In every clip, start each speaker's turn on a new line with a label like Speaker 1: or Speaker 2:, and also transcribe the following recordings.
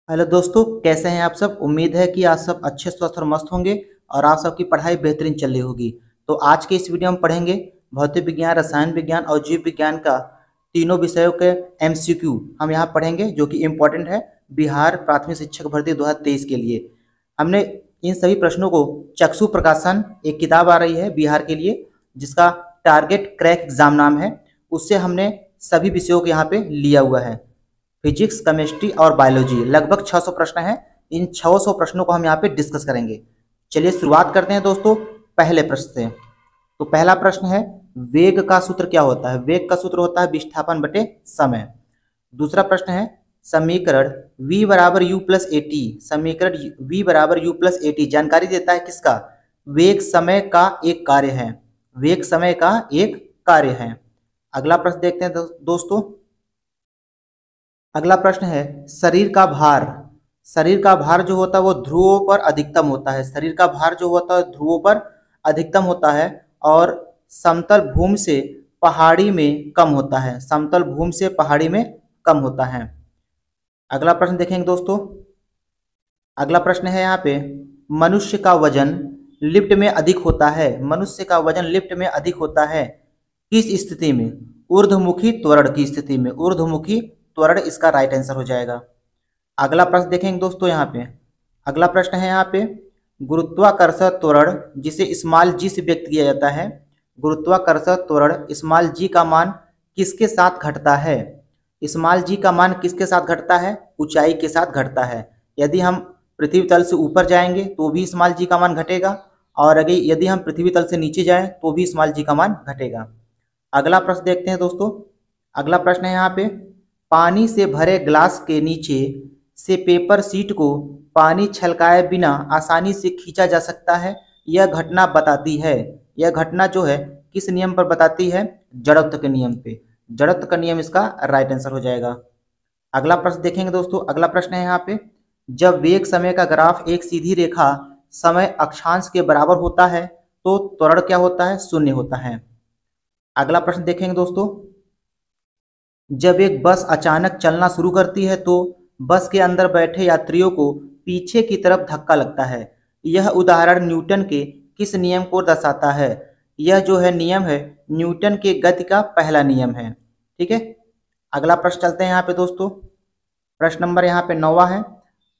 Speaker 1: Hello दोस्तों, कैसे हैं आप सब। उम्मीद है कि आप सब अच्छे स्वस्थ और मस्त होंगे और आप सबकी पढ़ाई बेहतरीन चल रही होगी। तो आज के इस वीडियो में पढ़ेंगे भौतिक विज्ञान, रसायन विज्ञान और जीव विज्ञान का तीनों विषयों के एमसीक्यू हम यहाँ पढ़ेंगे, जो कि इम्पोर्टेंट है बिहार प्राथमिक शिक्षक भर्ती 2023 के लिए। हमने इन सभी प्रश्नों को चक्षु प्रकाशन, एक किताब आ रही है बिहार के लिए जिसका टारगेट क्रैक एग्जाम नाम है, उससे हमने सभी विषयों को यहाँ पे लिया हुआ है। फिजिक्स, केमिस्ट्री और बायोलॉजी लगभग 600 प्रश्न हैं। इन 600 प्रश्नों को हम यहाँ पे डिस्कस करेंगे। चलिए शुरुआत करते हैं दोस्तों पहले प्रश्न से। तो पहला प्रश्न है, वेग का सूत्र क्या होता है। वेग का सूत्र होता है विस्थापन बटे समय। दूसरा प्रश्न है, समीकरण v बराबर यू प्लस ए टी, समीकरण v बराबर यू प्लस ए टी जानकारी देता है किसका। वेग समय का एक कार्य है। वेग समय का एक कार्य है। अगला प्रश्न देखते हैं दोस्तों। अगला प्रश्न है, शरीर का भार। शरीर का भार जो होता है वो ध्रुवों पर अधिकतम होता है। शरीर का भार जो होता है ध्रुवों पर अधिकतम होता है और समतल भूमि से पहाड़ी में कम होता है। समतल भूमि से पहाड़ी में कम होता है। अगला प्रश्न देखेंगे दोस्तों। अगला प्रश्न है यहाँ पे, मनुष्य का वजन लिफ्ट में अधिक होता है। मनुष्य का वजन लिफ्ट में अधिक होता है किस स्थिति में। ऊर्ध्वमुखी त्वरण की स्थिति में। ऊर्ध्वमुखी त्वरण इसका राइट आंसर हो जाएगा। अगला प्रश्न देखेंगे दोस्तों यहाँ पे। अगला प्रश्न है यहाँ पे, गुरुत्वाकर्षण त्वरण जिसे स्मॉल जी से व्यक्त किया जाता है। गुरुत्वाकर्षण त्वरण स्मॉल जी का मान किसके साथ घटता है। स्मॉल जी का मान किसके साथ घटता है। ऊंचाई के साथ घटता है। यदि हम पृथ्वी तल से ऊपर जाएंगे तो भी स्मॉल जी का मान घटेगा, और अगर यदि हम पृथ्वी तल से नीचे जाएं तो भी स्मॉल जी का मान घटेगा। अगला प्रश्न देखते हैं दोस्तों। अगला प्रश्न है यहाँ पे, पानी से भरे ग्लास के नीचे से पेपर शीट को पानी छलकाए बिना आसानी से खींचा जा सकता है। यह घटना बताती है, यह घटना जो है किस नियम पर बताती है। जड़त्व के नियम पे। जड़त्व का नियम इसका राइट आंसर हो जाएगा। अगला प्रश्न देखेंगे दोस्तों। अगला प्रश्न है यहाँ पे, जब वेग समय का ग्राफ एक सीधी रेखा समय अक्षांश के बराबर होता है तो त्वरण क्या होता है, शून्य होता है। अगला प्रश्न देखेंगे दोस्तों, जब एक बस अचानक चलना शुरू करती है तो बस के अंदर बैठे यात्रियों को पीछे की तरफ धक्का लगता है। यह उदाहरण न्यूटन के किस नियम को दर्शाता है। यह जो है नियम है न्यूटन के गति का पहला नियम है। ठीक है। अगला प्रश्न चलते हैं यहाँ पे दोस्तों। प्रश्न नंबर यहाँ पे 9वां है,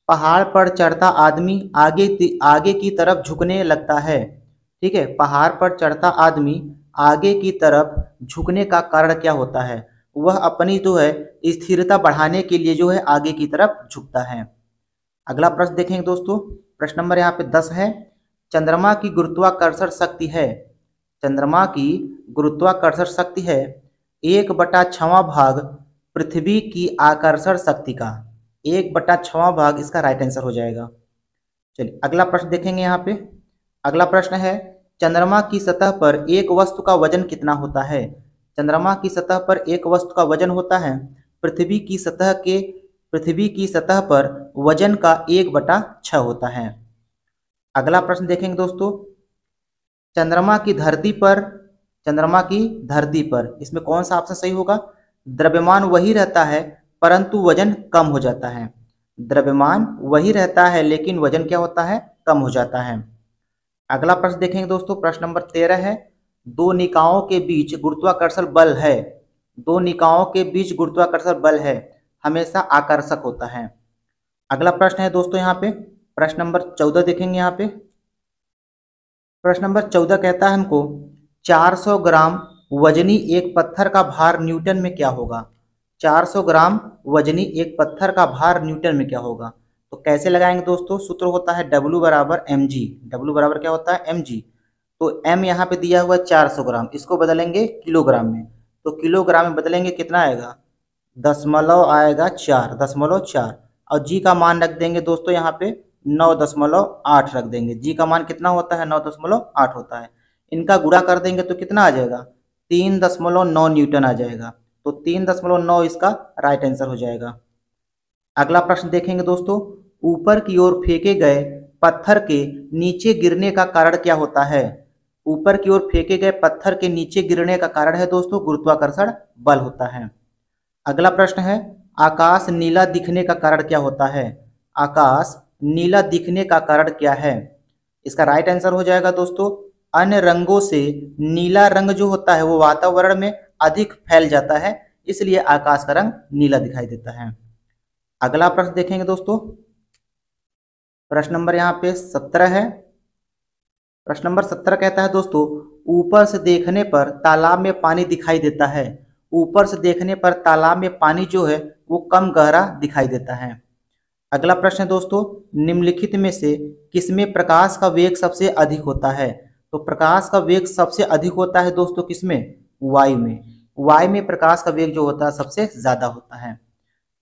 Speaker 1: पहाड़ पर चढ़ता आदमी आगे की तरफ झुकने लगता है। ठीक है। पहाड़ पर चढ़ता आदमी आगे की तरफ झुकने का कारण क्या होता है। वह अपनी जो है स्थिरता बढ़ाने के लिए जो है आगे की तरफ झुकता है। अगला प्रश्न देखेंगे दोस्तों। प्रश्न नंबर यहाँ पे 10 है, चंद्रमा की गुरुत्वाकर्षण शक्ति है। चंद्रमा की गुरुत्वाकर्षण शक्ति है 1/6 भाग पृथ्वी की आकर्षण शक्ति का। 1/6 भाग इसका राइट आंसर हो जाएगा। चलिए अगला प्रश्न देखेंगे यहाँ पे। अगला प्रश्न है, चंद्रमा की सतह पर एक वस्तु का वजन कितना होता है। चंद्रमा की सतह पर एक वस्तु का वजन होता है पृथ्वी की सतह पर वजन का 1/6 होता है। अगला प्रश्न देखेंगे दोस्तों, चंद्रमा की धरती पर इसमें कौन सा ऑप्शन सही होगा। द्रव्यमान वही रहता है परंतु वजन कम हो जाता है। द्रव्यमान वही रहता है लेकिन वजन क्या होता है, कम हो जाता है। अगला प्रश्न देखेंगे दोस्तों। प्रश्न नंबर 13 है, दो निकायों के बीच गुरुत्वाकर्षण बल है। दो निकायों के बीच गुरुत्वाकर्षण बल है हमेशा आकर्षक होता है। अगला प्रश्न है दोस्तों यहाँ पे, प्रश्न नंबर 14 देखेंगे यहाँ पे। प्रश्न नंबर 14 कहता है हमको, 400 ग्राम वजनी एक पत्थर का भार न्यूटन में क्या होगा। 400 ग्राम वजनी एक पत्थर का भार न्यूटन में क्या होगा। तो कैसे लगाएंगे दोस्तों, सूत्र होता है W बराबर mg। W बराबर क्या होता है, mg। तो m यहाँ पे दिया हुआ है 400 ग्राम, इसको बदलेंगे किलोग्राम में। तो किलोग्राम में बदलेंगे कितना आएगा, दशमलव आएगा 4, 0.4। और g का मान रख देंगे दोस्तों यहाँ पे 9.8 रख देंगे। g का मान कितना होता है, 9.8 होता है। इनका गुणा कर देंगे तो कितना आ जाएगा, 3.9 न्यूटन आ जाएगा। तो 3.9 इसका राइट आंसर हो जाएगा। अगला प्रश्न देखेंगे दोस्तों, ऊपर की ओर फेंके गए पत्थर के नीचे गिरने का कारण क्या होता है। ऊपर की ओर फेंके गए पत्थर के नीचे गिरने का कारण है दोस्तों गुरुत्वाकर्षण बल होता है। अगला प्रश्न है, आकाश नीला दिखने का कारण क्या होता है। आकाश नीला दिखने का कारण क्या है? इसका राइट आंसर हो जाएगा दोस्तों, अन्य रंगों से नीला रंग जो होता है वो वातावरण में अधिक फैल जाता है, इसलिए आकाश का रंग नीला दिखाई देता है। अगला प्रश्न देखेंगे दोस्तों, प्रश्न नंबर यहाँ पे 17 है। प्रश्न नंबर 17 कहता है दोस्तों, ऊपर से देखने पर तालाब में पानी दिखाई देता है। ऊपर से देखने पर तालाब में पानी जो है वो कम गहरा दिखाई देता है। अगला प्रश्न है दोस्तों, निम्नलिखित में से किसमें प्रकाश का वेग सबसे अधिक होता है? तो प्रकाश का वेग सबसे अधिक होता है दोस्तों किसमें? वायु में। वायु में प्रकाश का वेग जो होता है सबसे ज्यादा होता है।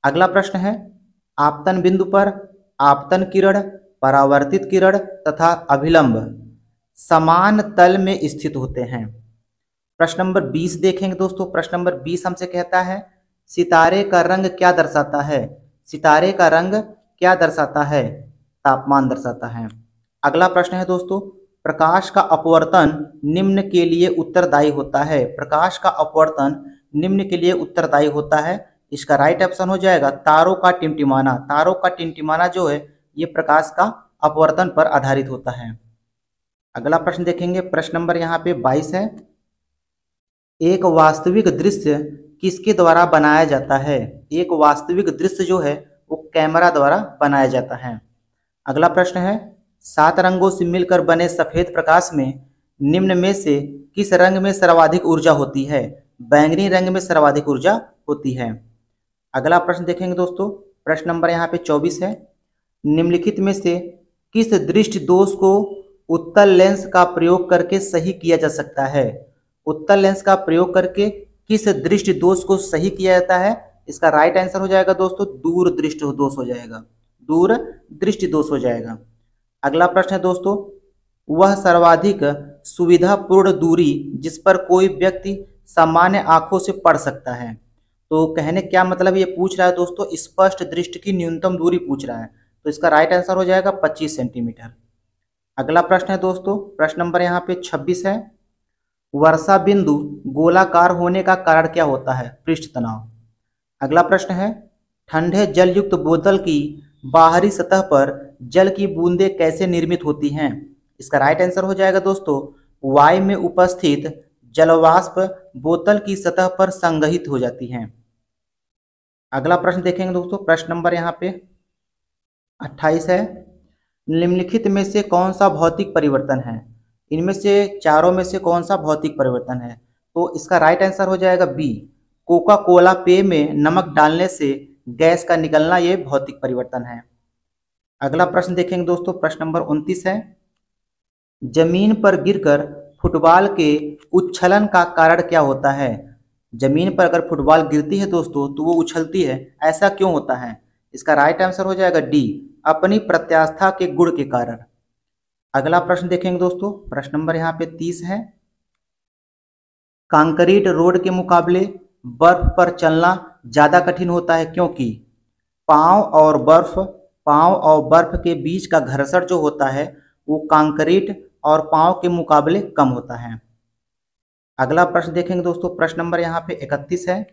Speaker 1: अगला प्रश्न है, आपतन बिंदु पर आपतन किरण, परावर्तित किरण तथा अभिलंब समान तल में स्थित होते हैं। प्रश्न नंबर 20 देखेंगे दोस्तों। प्रश्न नंबर 20 हमसे कहता है, सितारे का रंग क्या दर्शाता है? सितारे का रंग क्या दर्शाता है? तापमान दर्शाता है। अगला प्रश्न है दोस्तों, प्रकाश का अपवर्तन निम्न के लिए उत्तरदायी होता है। प्रकाश का अपवर्तन निम्न के लिए उत्तरदायी होता है। इसका राइट ऑप्शन हो जाएगा तारों का टिमटिमाना। तारों का टिमटिमाना जो है ये प्रकाश का अपवर्तन पर आधारित होता है। अगला प्रश्न देखेंगे, प्रश्न नंबर यहाँ पे 22 है। एक वास्तविक दृश्य किसके द्वारा बनाया जाता है? एक वास्तविक दृश्य जो है वो कैमरा द्वारा बनाया जाता है। अगला प्रश्न है, 7 रंगों से मिलकर बने सफेद प्रकाश में निम्न में से किस रंग में सर्वाधिक ऊर्जा होती है? बैंगनी रंग में सर्वाधिक ऊर्जा होती है। अगला प्रश्न देखेंगे दोस्तों, प्रश्न नंबर यहाँ पे 24 है। निम्नलिखित में से किस दृष्टि दोष को उत्तल लेंस का प्रयोग करके सही किया जा सकता है? उत्तल लेंस का प्रयोग करके किस दृष्टि दोष को सही किया जाता है? इसका राइट आंसर हो जाएगा दोस्तों दूर दृष्टि दोष हो जाएगा। दूर दृष्टि दोष हो जाएगा। अगला प्रश्न है दोस्तों, वह सर्वाधिक सुविधापूर्ण दूरी जिस पर कोई व्यक्ति सामान्य आंखों से पढ़ सकता है। तो कहने क्या मतलब ये पूछ रहा है दोस्तों, स्पष्ट दृष्टि की न्यूनतम दूरी पूछ रहा है, तो इसका राइट आंसर हो जाएगा 25 सेंटीमीटर। अगला प्रश्न है दोस्तों, प्रश्न नंबर यहाँ पे 26 है। वर्षा बिंदु गोलाकार होने का कारण क्या होता है? पृष्ठ तनाव। अगला प्रश्न है, ठंडे जल युक्त बोतल की बाहरी सतह पर जल की बूंदें कैसे निर्मित होती हैं? इसका राइट आंसर हो जाएगा दोस्तों, वायु में उपस्थित जलवाष्प बोतल की सतह पर संग्रहित हो जाती हैं। अगला प्रश्न देखेंगे दोस्तों, प्रश्न नंबर यहाँ पे 28 है। निम्नलिखित में से कौन सा भौतिक परिवर्तन है? इनमें से चारों में से कौन सा भौतिक परिवर्तन है? तो इसका राइट आंसर हो जाएगा बी, कोका कोला पेय में नमक डालने से गैस का निकलना ये भौतिक परिवर्तन है। अगला प्रश्न देखेंगे दोस्तों, प्रश्न नंबर 29 है। जमीन पर गिरकर फुटबॉल के उछलन का कारण क्या होता है? जमीन पर अगर फुटबॉल गिरती है दोस्तों तो वो उछलती है, ऐसा क्यों होता है? इसका राइट आंसर हो जाएगा डी, अपनी प्रत्यास्था के गुण के कारण। अगला प्रश्न देखेंगे दोस्तों, प्रश्न नंबर यहाँ पे 30 है। कंक्रीट रोड के मुकाबले बर्फ पर चलना ज्यादा कठिन होता है क्योंकि पाँव और बर्फ के बीच का घर्षण जो होता है वो कंक्रीट और पाँव के मुकाबले कम होता है। अगला प्रश्न देखेंगे दोस्तों, प्रश्न नंबर यहाँ पे 31 है।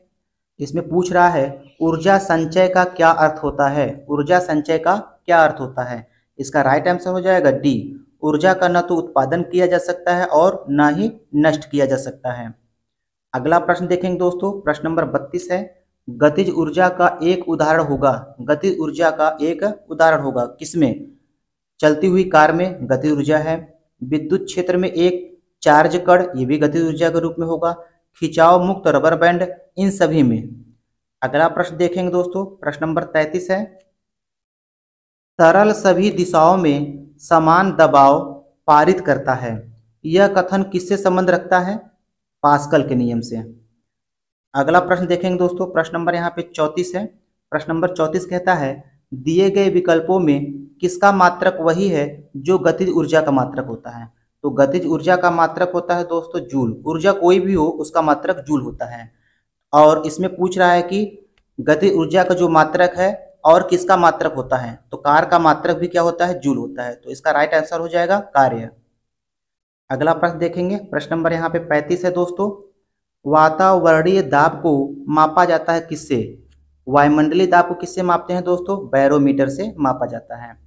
Speaker 1: इसमें पूछ रहा है ऊर्जा संचय का क्या अर्थ होता है? ऊर्जा संचय का क्या अर्थ होता है? इसका राइट आंसर हो जाएगा डी, ऊर्जा का न तो उत्पादन किया जा सकता है और न ही नष्ट किया जा सकता है। अगला प्रश्न देखेंगे दोस्तों, प्रश्न नंबर 32 है। गतिज ऊर्जा का एक उदाहरण होगा। गतिज ऊर्जा का एक उदाहरण होगा किसमें? चलती हुई कार में गतिज ऊर्जा है, विद्युत क्षेत्र में एक चार्ज कण, ये भी गतिज ऊर्जा के रूप में होगा, खिंचाव मुक्त रबर बैंड, इन सभी में। अगला प्रश्न देखेंगे दोस्तों, प्रश्न नंबर 33 है। तरल सभी दिशाओं में समान दबाव पारित करता है, यह कथन किससे संबंध रखता है? पास्कल के नियम से। अगला प्रश्न देखेंगे दोस्तों, प्रश्न नंबर यहाँ पे 34 है। प्रश्न नंबर 34 कहता है दिए गए विकल्पों में किसका मात्रक वही है जो गतिज ऊर्जा का मात्रक होता है? तो गतिज ऊर्जा का मात्रक होता है दोस्तों जूल। ऊर्जा कोई भी हो उसका मात्रक जूल होता है। और इसमें पूछ रहा है कि गतिज ऊर्जा का जो मात्रक है और किसका मात्रक होता है? तो कार का मात्रक भी क्या होता है? जूल होता है। तो इसका राइट आंसर हो जाएगा कार्य। अगला प्रश्न देखेंगे, प्रश्न नंबर यहाँ पे 35 है दोस्तों। वातावरणीय दाब को मापा जाता है किससे? वायुमंडलीय दाब को किससे मापते हैं दोस्तों? बैरोमीटर से मापा जाता है।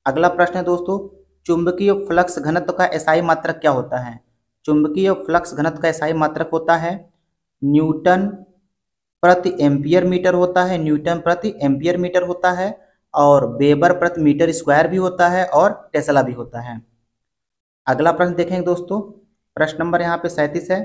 Speaker 1: अगला प्रश्न है दोस्तों, चुंबकीय फ्लक्स घनत्व का एसआई मात्रक क्या होता है? चुंबकीय फ्लक्स घनत्व का एसआई मात्रक होता है न्यूटन प्रति एम्पियर मीटर होता है, न्यूटन प्रति एम्पियर मीटर होता है, और वेबर प्रति मीटर स्क्वायर भी होता है, और टेस्ला भी होता है। अगला प्रश्न देखेंगे दोस्तों, प्रश्न नंबर यहाँ पे 37 है।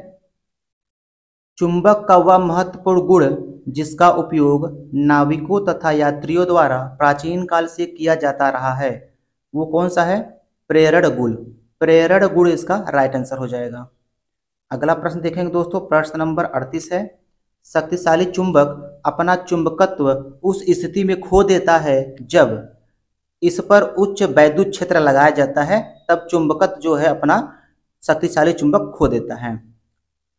Speaker 1: चुंबक का वह महत्वपूर्ण गुण जिसका उपयोग नाविकों तथा यात्रियों द्वारा प्राचीन काल से किया जाता रहा है, वो कौन सा है? प्रेरण गुण। प्रेरण गुण इसका राइट आंसर हो जाएगा। अगला प्रश्न देखेंगे दोस्तों, प्रश्न नंबर 38 है। शक्तिशाली चुंबक अपना चुंबकत्व उस स्थिति में खो देता है जब इस पर उच्च वैद्युत क्षेत्र लगाया जाता है, तब चुंबकत्व जो है अपना शक्तिशाली चुंबक खो देता है।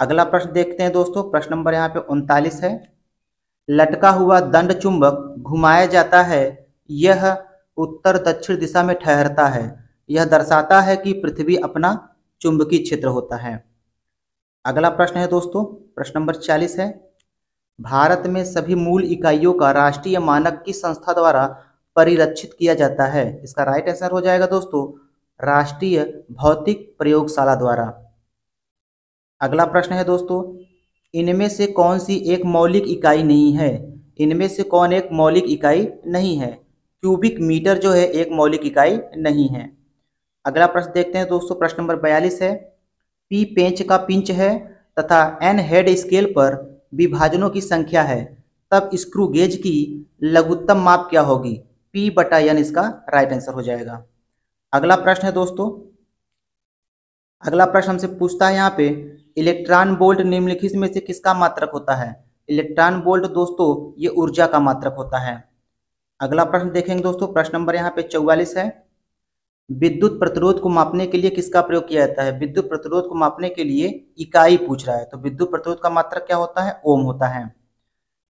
Speaker 1: अगला प्रश्न देखते हैं दोस्तों, प्रश्न नंबर यहाँ पे 39 है। लटका हुआ दंड चुंबक घुमाया जाता है, यह उत्तर दक्षिण दिशा में ठहरता है, यह दर्शाता है कि पृथ्वी अपना चुंबकीय क्षेत्र होता है। अगला प्रश्न है दोस्तों, प्रश्न नंबर 40 है। भारत में सभी मूल इकाइयों का राष्ट्रीय मानक किस संस्था द्वारा परिरक्षित किया जाता है? इसका राइट आंसर हो जाएगा दोस्तों, राष्ट्रीय भौतिक प्रयोगशाला द्वारा। अगला प्रश्न है दोस्तों, इनमें से कौन सी एक मौलिक इकाई नहीं है? इनमें से कौन एक मौलिक इकाई नहीं है? क्यूबिक मीटर जो है एक मौलिक इकाई नहीं है। अगला प्रश्न देखते हैं दोस्तों, प्रश्न नंबर 42 है। पी पेंच का पिंच है तथा एन हेड स्केल पर विभाजनों की संख्या है, तब स्क्रू गेज की लघुत्तम माप क्या होगी? पी बटा एन इसका राइट आंसर हो जाएगा। अगला प्रश्न है दोस्तों, अगला प्रश्न हमसे पूछता है यहाँ पे, इलेक्ट्रॉन वोल्ट निम्नलिखित में से किसका मात्रक होता है? इलेक्ट्रॉन वोल्ट दोस्तों ये ऊर्जा का मात्रक होता है। अगला प्रश्न देखेंगे दोस्तों, प्रश्न नंबर यहाँ पे 44 है। विद्युत प्रतिरोध को मापने के लिए किसका प्रयोग किया जाता है? विद्युत प्रतिरोध को मापने के लिए इकाई पूछ रहा है, तो विद्युत प्रतिरोध का मात्रक क्या होता है? ओम होता है।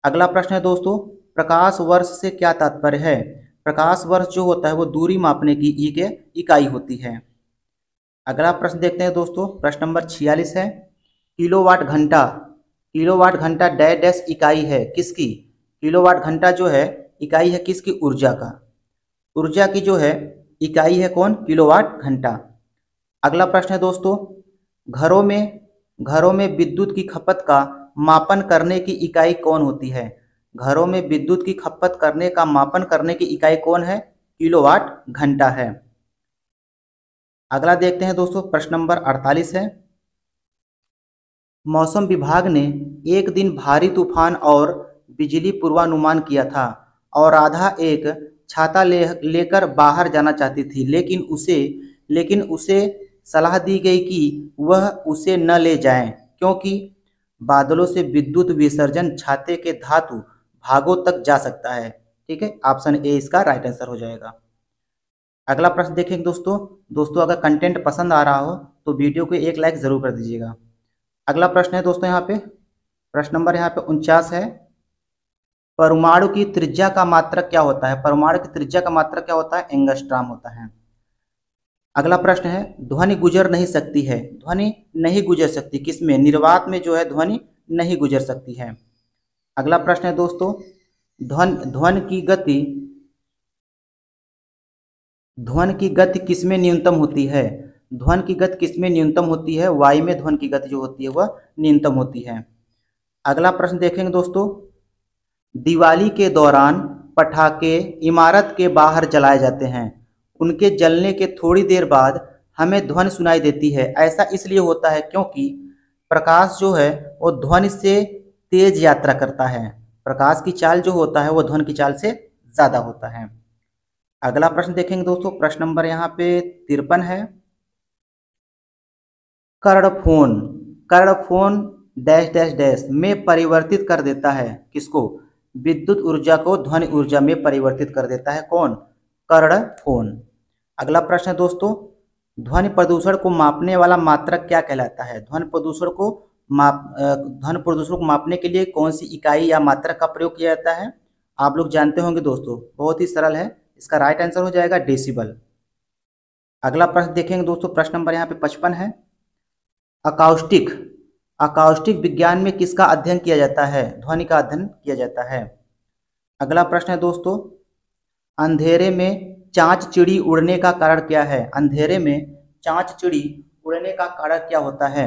Speaker 1: अगला प्रश्न है दोस्तों, प्रकाश वर्ष से क्या तात्पर्य है? प्रकाश वर्ष जो होता है वो दूरी मापने की इकाई होती है। अगला प्रश्न देखते हैं दोस्तों, प्रश्न नंबर 46 है। किलोवाट घंटा, किलोवाट घंटा डैश डैश इकाई है किसकी? किलोवाट घंटा जो है इकाई है किसकी? ऊर्जा का। ऊर्जा की जो है इकाई है कौन? किलोवाट घंटा। अगला प्रश्न है दोस्तों, घरों में विद्युत की खपत का मापन करने की इकाई कौन होती है? घरों में विद्युत की खपत करने का मापन करने की इकाई कौन है? किलोवाट घंटा है। अगला देखते हैं दोस्तों, प्रश्न नंबर 48 है। मौसम विभाग ने एक दिन भारी तूफान और बिजली पूर्वानुमान किया था और राधा एक छाता लेकर बाहर जाना चाहती थी, लेकिन उसे सलाह दी गई कि वह उसे न ले जाए क्योंकि बादलों से विद्युत विसर्जन छाते के धातु भागों तक जा सकता है। ठीक है, ऑप्शन ए इसका राइट आंसर हो जाएगा। अगला प्रश्न देखेंगे दोस्तों अगर कंटेंट पसंद आ रहा हो तो वीडियो को एक लाइक जरूर कर दीजिएगा। अगला प्रश्न है दोस्तों यहाँ पे, प्रश्न नंबर यहाँ पे 49 है। परमाणु की त्रिज्या का मात्रक क्या होता है? परमाणु की त्रिज्या का मात्रक क्या होता है? एंगस्ट्रॉम होता है। अगला प्रश्न है, ध्वनि गुजर नहीं सकती है, ध्वनि नहीं गुजर सकती किसमें? निर्वात में जो है ध्वनि नहीं गुजर सकती है। अगला प्रश्न है दोस्तों, ध्वनि की गति किसमें न्यूनतम होती है? ध्वनि की गति किसमें न्यूनतम होती है? वायु में ध्वनि की गति जो होती है वह न्यूनतम होती है। अगला प्रश्न देखेंगे दोस्तों, दिवाली के दौरान पटाखे इमारत के बाहर जलाए जाते हैं, उनके जलने के थोड़ी देर बाद हमें ध्वनि सुनाई देती है, ऐसा इसलिए होता है क्योंकि प्रकाश जो है वो ध्वनि से तेज यात्रा करता है, प्रकाश की चाल जो होता है वो ध्वनि की चाल से ज़्यादा होता है। अगला प्रश्न देखेंगे दोस्तों, प्रश्न नंबर यहाँ पे 53 है। कर्णफोन डैश डैश डैश में परिवर्तित कर देता है किसको? विद्युत ऊर्जा को ध्वनि ऊर्जा में परिवर्तित कर देता है कौन? कर्णफोन। अगला प्रश्न है दोस्तों, ध्वनि प्रदूषण को मापने वाला मात्रक क्या कहलाता है? ध्वनि प्रदूषण को मापने के लिए कौन सी इकाई या मात्रक का प्रयोग किया जाता है? आप लोग जानते होंगे दोस्तों, बहुत ही सरल है, इसका राइट आंसर हो जाएगा डेसिबल। अगला प्रश्न देखेंगे दोस्तों, प्रश्न नंबर यहाँ पे 55 है। अकाउस्टिक विज्ञान में किसका अध्ययन किया जाता है? ध्वनि का अध्ययन किया जाता है। अगला प्रश्न है दोस्तों, अंधेरे में चांच चिड़ी उड़ने का कारण क्या है? अंधेरे में चांच चिड़ी उड़ने का कारण क्या होता है?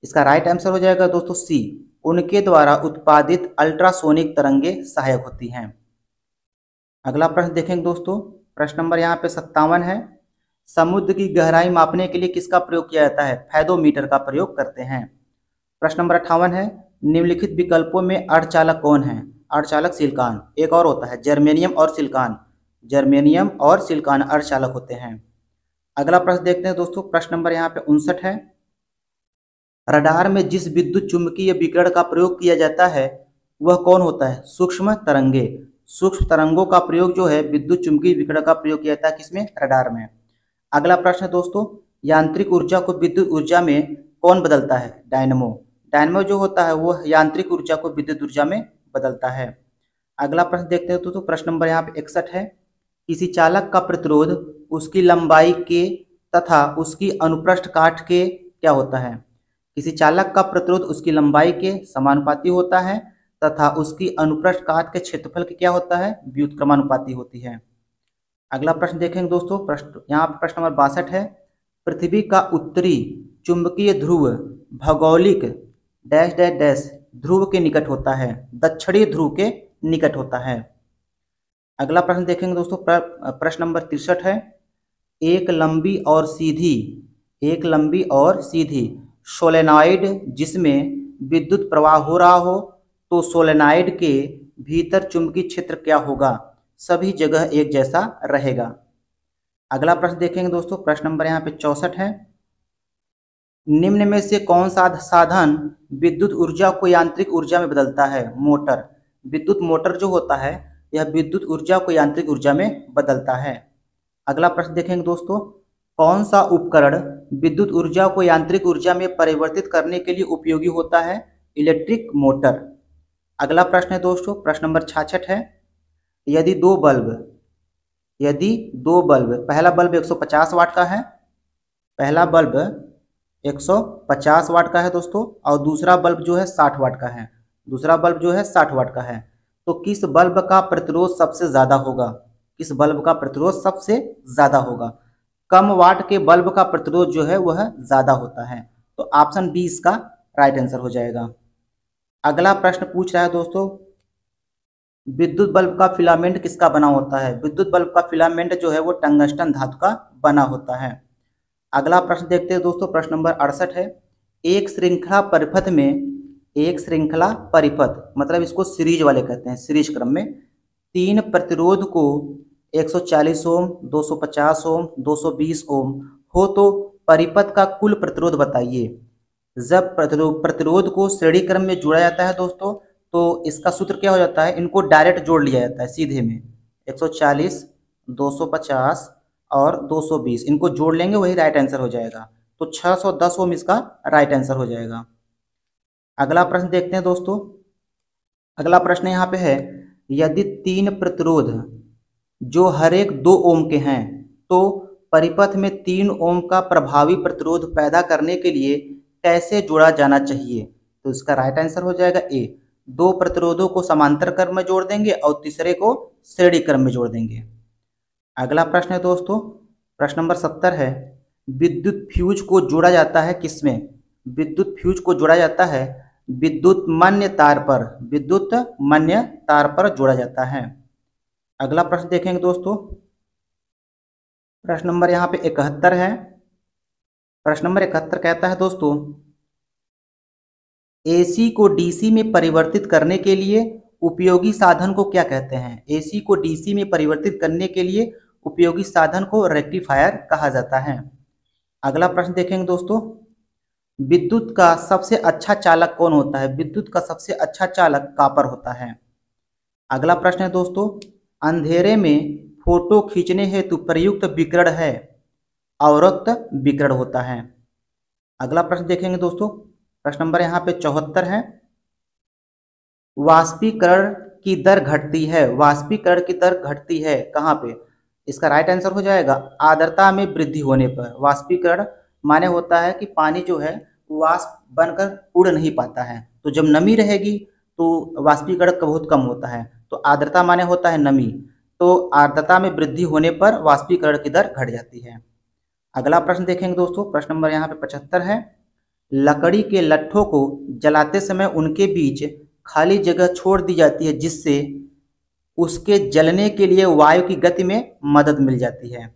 Speaker 1: इसका राइट आंसर हो जाएगा दोस्तों सी, उनके द्वारा उत्पादित अल्ट्रासोनिक तरंगे सहायक होती हैं। अगला प्रश्न देखेंगे दोस्तों, प्रश्न नंबर यहाँ पे 57 है। समुद्र की गहराई मापने के लिए किसका प्रयोग किया जाता है? फैदोमीटर का प्रयोग करते हैं। प्रश्न नंबर 58 है, निम्नलिखित विकल्पों में अर्धचालक कौन है? अर्धचालक सिलिकॉन, एक और होता है जर्मेनियम और सिलिकॉन, जर्मेनियम और सिलिकॉन अर्धचालक होते हैं। अगला प्रश्न देखते हैं दोस्तों, प्रश्न नंबर यहाँ पे 59 है। रडार में जिस विद्युत चुंबकीय विकिरण का प्रयोग किया जाता है वह कौन होता है? सूक्ष्म तरंगे। सूक्ष्म तरंगों का प्रयोग जो है विद्युत चुंबकीय विकिरण का प्रयोग किया जाता है किसमें? रडार में। अगला प्रश्न है दोस्तों, यांत्रिक ऊर्जा को विद्युत ऊर्जा में कौन बदलता है? डायनमो। डायनमो जो होता है वो यांत्रिक ऊर्जा को विद्युत ऊर्जा में बदलता है। अगला प्रश्न देखते हैं दोस्तों, प्रश्न नंबर यहाँ पे 61 है। किसी चालक का प्रतिरोध उसकी लंबाई के तथा उसकी अनुप्रस्थ काट के क्या होता है? किसी चालक का प्रतिरोध उसकी लंबाई के समानुपाती होता है तथा उसकी अनुप्रस्थ काट के क्षेत्रफल के क्या होता है? व्युत्क्रमानुपाती होती है। अगला प्रश्न देखेंगे दोस्तों, प्रश्न यहाँ पर प्रश्न नंबर 62 है। पृथ्वी का उत्तरी चुंबकीय ध्रुव भौगोलिक डैश डैश डैश ध्रुव के निकट होता है, दक्षिणी ध्रुव के निकट होता है। अगला प्रश्न देखेंगे दोस्तों, प्रश्न नंबर 63 है। एक लंबी और सीधी सोलेनॉइड जिसमें विद्युत प्रवाह हो रहा हो तो सोलेनॉइड के भीतर चुंबकीय क्षेत्र क्या होगा? सभी जगह एक जैसा रहेगा। अगला प्रश्न देखेंगे दोस्तों, प्रश्न नंबर यहाँ पे 64 है। निम्न में से कौन सा साधन विद्युत ऊर्जा को यांत्रिक ऊर्जा में बदलता है? मोटर। विद्युत मोटर जो होता है यह विद्युत ऊर्जा को यांत्रिक ऊर्जा में बदलता है। अगला प्रश्न देखेंगे दोस्तों, कौन सा उपकरण विद्युत ऊर्जा को यांत्रिक ऊर्जा में परिवर्तित करने के लिए उपयोगी होता है? Electric motor. अगला प्रश्न है दोस्तों, प्रश्न नंबर 66 है। यदि दो बल्ब पहला बल्ब 150 वाट का है, पहला बल्ब 150 वाट का है दोस्तों, और दूसरा बल्ब जो है 60 वाट का है, दूसरा बल्ब जो है 60 वाट का है, तो किस बल्ब का प्रतिरोध सबसे ज़्यादा होगा? किस बल्ब का प्रतिरोध सबसे ज़्यादा होगा? कम वाट के बल्ब का प्रतिरोध जो है वह ज़्यादा होता है, तो ऑप्शन बी इसका राइट आंसर हो जाएगा। अगला प्रश्न पूछ रहा है दोस्तों, विद्युत बल्ब का फिलामेंट किसका बना होता है? विद्युत बल्ब का फिलामेंट जो है वो टंगस्टन धातु का बना होता है। अगला प्रश्न देखते हैं दोस्तों, प्रश्न नंबर 68 है। एक श्रृंखला परिपथ मतलब इसको सीरीज वाले कहते हैं, सीरीज क्रम में तीन प्रतिरोध को 140 ओम, 250 ओम, 220 ओम हो तो परिपथ का कुल प्रतिरोध बताइए। जब प्रतिरोध को श्रेणी क्रम में जोड़ा जाता है दोस्तों तो इसका सूत्र क्या हो जाता है? इनको डायरेक्ट जोड़ लिया जाता है सीधे में, 140, 250 और 220 इनको जोड़ लेंगे वही राइट आंसर हो जाएगा, तो 610 ओम इसका राइट आंसर हो जाएगा। अगला प्रश्न देखते हैं दोस्तों, अगला प्रश्न यहाँ पे है। यदि तीन प्रतिरोध जो हर एक 2 ओम के हैं तो परिपथ में 3 ओम का प्रभावी प्रतिरोध पैदा करने के लिए कैसे जोड़ा जाना चाहिए? तो इसका राइट आंसर हो जाएगा ए, 2 प्रतिरोधों को समांतर क्रम में जोड़ देंगे और तीसरे को श्रेणी क्रम में जोड़ देंगे। अगला प्रश्न है दोस्तों, प्रश्न नंबर 70 है। विद्युत फ्यूज को जोड़ा जाता है किसमें? विद्युत फ्यूज को जोड़ा जाता है विद्युत मान्य तार पर, विद्युत मान्य तार पर जोड़ा जाता है। अगला प्रश्न देखेंगे दोस्तों, प्रश्न नंबर यहाँ पे 71 है। प्रश्न नंबर 71 कहता है दोस्तों, एसी को डीसी में परिवर्तित करने के लिए उपयोगी साधन को क्या कहते हैं? एसी को डीसी में परिवर्तित करने के लिए उपयोगी साधन को रेक्टिफायर कहा जाता है। अगला प्रश्न देखेंगे दोस्तों, विद्युत का सबसे अच्छा चालक कौन होता है? विद्युत का सबसे अच्छा चालक कॉपर होता है। अगला प्रश्न है दोस्तों, अंधेरे में फोटो खींचने हेतु प्रयुक्त विकिरण है अवरक्त विकिरण होता है। अगला प्रश्न देखेंगे दोस्तों, प्रश्न नंबर यहाँ पे 74 है। वाष्पीकरण की दर घटती है, वाष्पीकरण की दर घटती है कहाँ पे? इसका राइट आंसर हो जाएगा आर्द्रता में वृद्धि होने पर। वाष्पीकरण माने होता है कि पानी जो है वाष्प बनकर उड़ नहीं पाता है, तो जब नमी रहेगी तो वाष्पीकरण बहुत कम होता है, तो आर्द्रता माने होता है नमी, तो आर्द्रता में वृद्धि होने पर वाष्पीकरण की दर घट जाती है। अगला प्रश्न देखेंगे दोस्तों, प्रश्न नंबर यहाँ पे 75 है। लकड़ी के लट्ठों को जलाते समय उनके बीच खाली जगह छोड़ दी जाती है, जिससे उसके जलने के लिए वायु की गति में मदद मिल जाती है।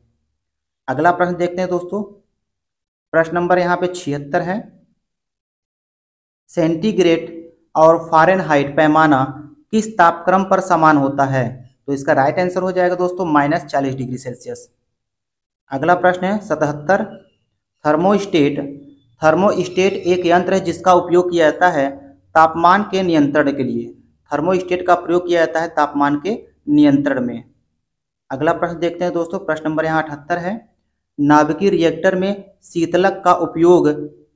Speaker 1: अगला प्रश्न देखते हैं दोस्तों, प्रश्न नंबर यहाँ पे 76 है। सेंटीग्रेड और फ़ारेनहाइट पैमाना किस तापक्रम पर समान होता है? तो इसका राइट आंसर हो जाएगा दोस्तों -40 डिग्री सेल्सियस। अगला प्रश्न है 77। थर्मोस्टेट। थर्मोस्टेट एक यंत्र है जिसका उपयोग किया जाता है तापमान के नियंत्रण के लिए। थर्मोस्टेट का प्रयोग किया जाता है तापमान के नियंत्रण में। अगला प्रश्न देखते हैं दोस्तों, प्रश्न नंबर यहाँ 78 है। नाभिकीय रिएक्टर में शीतलक का उपयोग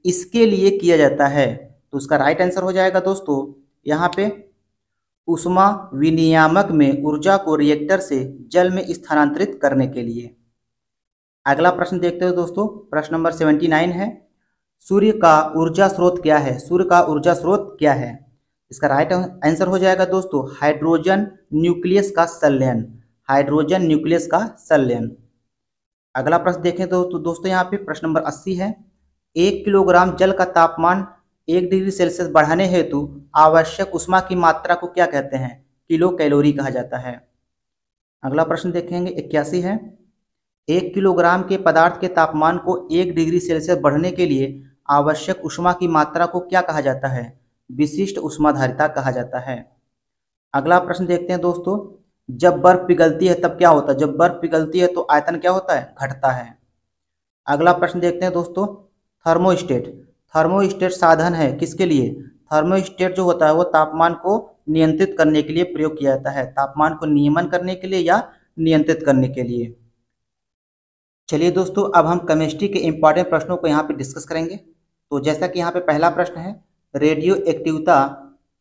Speaker 1: इसके लिए किया जाता है? तो उसका राइट आंसर हो जाएगा दोस्तों यहाँ पे ऊष्मा विनियामक में ऊर्जा को रिएक्टर से जल में स्थानांतरित करने के लिए। अगला प्रश्न देखते हैं दोस्तों, प्रश्न नंबर 79 है। सूर्य का ऊर्जा स्रोत क्या है? सूर्य का ऊर्जा स्रोत क्या है? इसका राइट आंसर हो जाएगा दोस्तों हाइड्रोजन न्यूक्लियस का संलयन। हाइड्रोजन न्यूक्लियस का संलयन। अगला प्रश्न देखें तो दोस्तों यहाँ पे प्रश्न नंबर 80 है। 1 किलोग्राम जल का तापमान 1 डिग्री सेल्सियस बढ़ाने हेतु आवश्यक ऊष्मा की मात्रा को क्या कहते हैं? किलो कैलोरी कहा जाता है। अगला प्रश्न देखेंगे 81 है। 1 किलोग्राम के पदार्थ के तापमान को 1 डिग्री सेल्सियस बढ़ने के लिए आवश्यक ऊष्मा की मात्रा को क्या कहा जाता है? विशिष्ट ऊष्माधारिता कहा जाता है। अगला प्रश्न देखते हैं दोस्तों, जब बर्फ पिघलती है तब क्या होता है? जब बर्फ पिघलती है तो आयतन क्या होता है? घटता है। अगला प्रश्न देखते हैं दोस्तों, थर्मोस्टेट। थर्मोस्टेट साधन है किसके लिए? थर्मोस्टेट जो होता है वो तापमान को नियंत्रित करने के लिए प्रयोग किया जाता है। तापमान को नियमन करने के लिए या नियंत्रित करने के लिए। चलिए दोस्तों, अब हम केमिस्ट्री के इंपॉर्टेंट प्रश्नों को यहाँ पे डिस्कस करेंगे। तो जैसा कि यहाँ पे पहला प्रश्न है, रेडियो एक्टिवता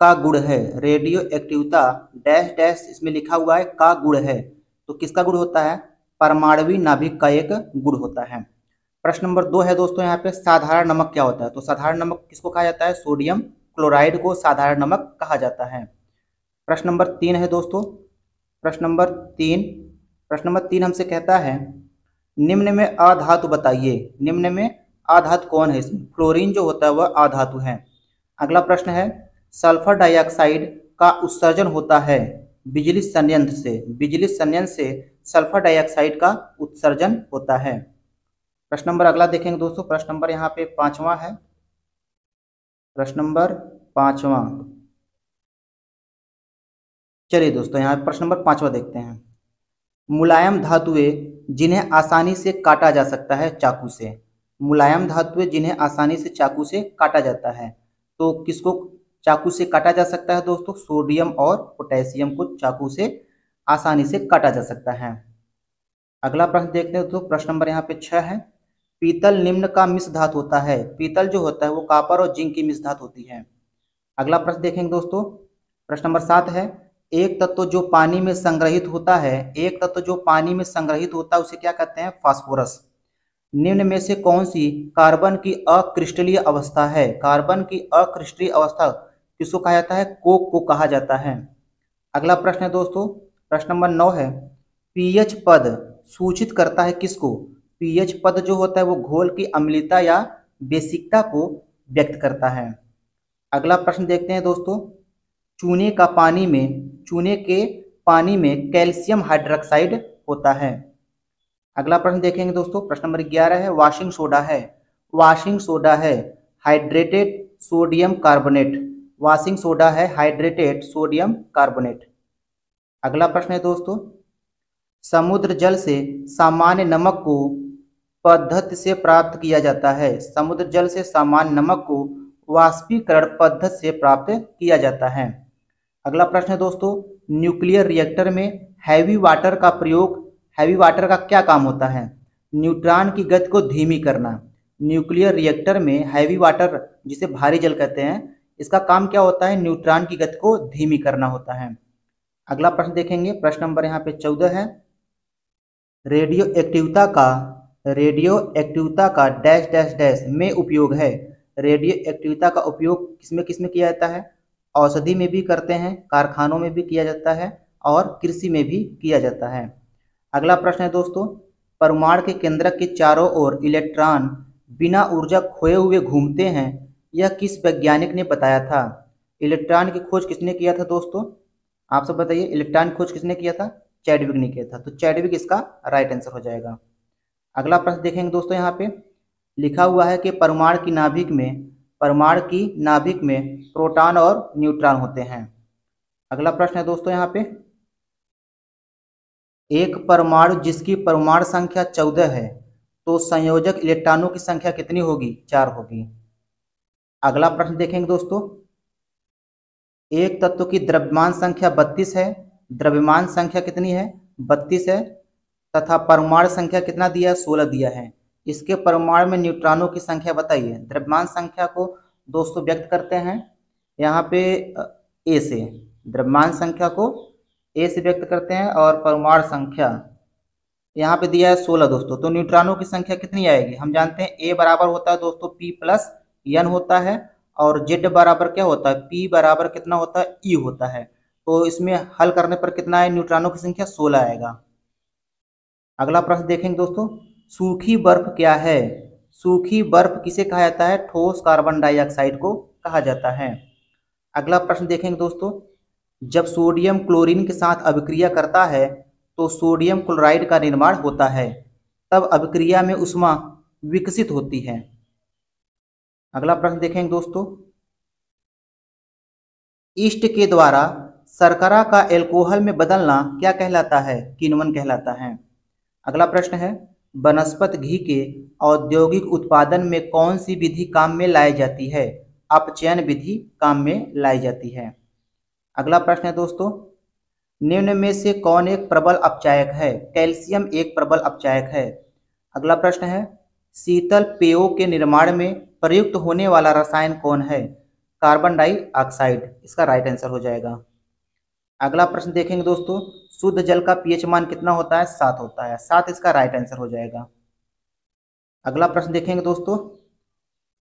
Speaker 1: का गुण है। रेडियो एक्टिवता डैश डैश इसमें लिखा हुआ है का गुण है, तो किसका गुण होता है? परमाणुवीय नाभिक का एक गुण होता है। प्रश्न नंबर 2 है दोस्तों यहाँ पे, साधारण नमक क्या होता है? तो साधारण नमक किसको कहा जाता है? सोडियम क्लोराइड को साधारण नमक कहा जाता है। प्रश्न नंबर 3 है दोस्तों, प्रश्न नंबर 3 हमसे कहता है निम्न में अधातु बताइए। निम्न में अधातु कौन है? इसमें फ्लोरीन जो होता है वह अधातु है। अगला प्रश्न है, सल्फर डाइऑक्साइड का उत्सर्जन होता है बिजली संयंत्र से। बिजली संयंत्र से सल्फर डाइऑक्साइड का उत्सर्जन होता है। प्रश्न नंबर अगला देखेंगे दोस्तों, प्रश्न नंबर यहाँ पे 5वां है। प्रश्न नंबर 5वां, चलिए दोस्तों यहाँ प्रश्न नंबर 5वां देखते हैं। मुलायम धातुएं जिन्हें आसानी से काटा जा सकता है चाकू से। मुलायम धातुएं जिन्हें आसानी से चाकू से काटा जाता है, तो किसको चाकू से काटा जा सकता है दोस्तों? सोडियम और पोटेशियम को चाकू से आसानी से काटा जा सकता है। अगला प्रश्न देखते हैं दोस्तों, प्रश्न नंबर यहाँ पे 6 है। पीतल निम्न का मिश्र धातु होता है। पीतल जो होता है वो कॉपर और जिंक की मिश्र धातु होती है। अगला प्रश्न देखेंगे दोस्तों, प्रश्न नंबर 7 है। एक तत्व जो पानी में संग्रहित होता है, एक तत्व जो पानी में संग्रहित होता है उसे क्या कहते हैं? फास्फोरस। निम्न में से कौन सी कार्बन की अक्रिस्टलीय अवस्था है? कार्बन की अक्रिस्टलीय अवस्था किसको कहा जाता है? कोक को कहा जाता है। अगला प्रश्न है दोस्तों, प्रश्न नंबर 9 है। पीएच पद सूचित करता है किसको? पीएच पद जो होता है वो घोल की अम्लता या बेसिकता को व्यक्त करता है। अगला प्रश्न देखते हैं दोस्तों, चूने के पानी में कैल्शियम हाइड्रोक्साइड होता है। अगला प्रश्न देखेंगे दोस्तों, प्रश्न नंबर 11 है। वाशिंग सोडा है hydrated sodium carbonate. Washing soda है हाइड्रेटेड सोडियम कार्बोनेट। अगला प्रश्न है दोस्तों, समुद्र जल से सामान्य नमक को पद्धति से प्राप्त किया जाता है। समुद्र जल से सामान्य नमक को वाष्पीकरण पद्धति से प्राप्त किया जाता है। अगला प्रश्न है दोस्तों, न्यूक्लियर रिएक्टर में हैवी वाटर का क्या काम होता है? न्यूट्रॉन की गति को धीमी करना। न्यूक्लियर रिएक्टर में हैवी वाटर जिसे भारी जल कहते हैं, इसका काम क्या होता है? न्यूट्रॉन की गति को धीमी करना होता है। अगला प्रश्न देखेंगे, प्रश्न नंबर यहाँ पे 14 है। रेडियो एक्टिवता का डैश डैश डैश में उपयोग है। रेडियो एक्टिविता का उपयोग किसमें किया जाता है? औषधि में भी करते हैं, कारखानों में भी किया जाता है और कृषि में भी किया जाता है। अगला प्रश्न है दोस्तों, परमाणु के केंद्रक के चारों ओर इलेक्ट्रॉन बिना ऊर्जा खोए हुए घूमते हैं, यह किस वैज्ञानिक ने बताया था? इलेक्ट्रॉन की खोज किसने किया था दोस्तों? आप सब बताइए, इलेक्ट्रॉन की खोज किसने किया था? चैडविक ने किया था। तो चैडविक इसका राइट आंसर हो जाएगा। अगला प्रश्न देखेंगे दोस्तों, यहाँ पे लिखा हुआ है कि परमाणु की नाभिक में प्रोटॉन और न्यूट्रॉन होते हैं। अगला प्रश्न है दोस्तों, यहाँ पे एक परमाणु जिसकी परमाणु संख्या 14 है, तो संयोजक इलेक्ट्रॉनों की संख्या कितनी होगी? 4 होगी। अगला प्रश्न देखेंगे दोस्तों, एक तत्व की द्रव्यमान संख्या 32 है, द्रव्यमान संख्या कितनी है? 32 है, तथा परमाणु संख्या कितना दिया है? 16 दिया है। इसके परमाणु में न्यूट्रॉनों की संख्या बताइए। द्रव्यमान संख्या को दोस्तों व्यक्त करते हैं यहाँ पे ए से, द्रव्यमान संख्या को ए से व्यक्त करते हैं, और परमाणु संख्या यहाँ पे दिया है 16 दोस्तों। तो न्यूट्रॉनों की संख्या कितनी आएगी? हम जानते हैं ए बराबर होता है दोस्तों P प्लस एन होता है, और जेड बराबर क्या होता है? P बराबर कितना होता है? ई होता है। तो इसमें हल करने पर कितना है? न्यूट्रॉनों की संख्या 16 आएगा। अगला प्रश्न देखेंगे दोस्तों, सूखी बर्फ क्या है? सूखी बर्फ किसे कहा जाता है? ठोस कार्बन डाइऑक्साइड को कहा जाता है। अगला प्रश्न देखेंगे दोस्तों, जब सोडियम क्लोरीन के साथ अभिक्रिया करता है तो सोडियम क्लोराइड का निर्माण होता है, तब अभिक्रिया में ऊष्मा विकसित होती है। अगला प्रश्न देखेंगे दोस्तों, ईस्ट के द्वारा शर्करा का एल्कोहल में बदलना क्या कहलाता है? किण्वन कहलाता है। अगला प्रश्न है, वनस्पति घी के औद्योगिक उत्पादन में कौन सी विधि काम में लाई जाती है? अपचयन विधि काम में लाई जाती है। अगला प्रश्न है दोस्तों, निम्न में से कौन एक प्रबल अपचायक है? कैल्शियम एक प्रबल अपचायक है। अगला प्रश्न है, शीतल पेयों के निर्माण में प्रयुक्त होने वाला रसायन कौन है? कार्बन डाइऑक्साइड इसका राइट आंसर हो जाएगा। अगला प्रश्न देखेंगे दोस्तों, शुद्ध जल का पीएच मान कितना होता है? 7 होता है। 7 इसका राइट आंसर हो जाएगा। अगला प्रश्न देखेंगे दोस्तों,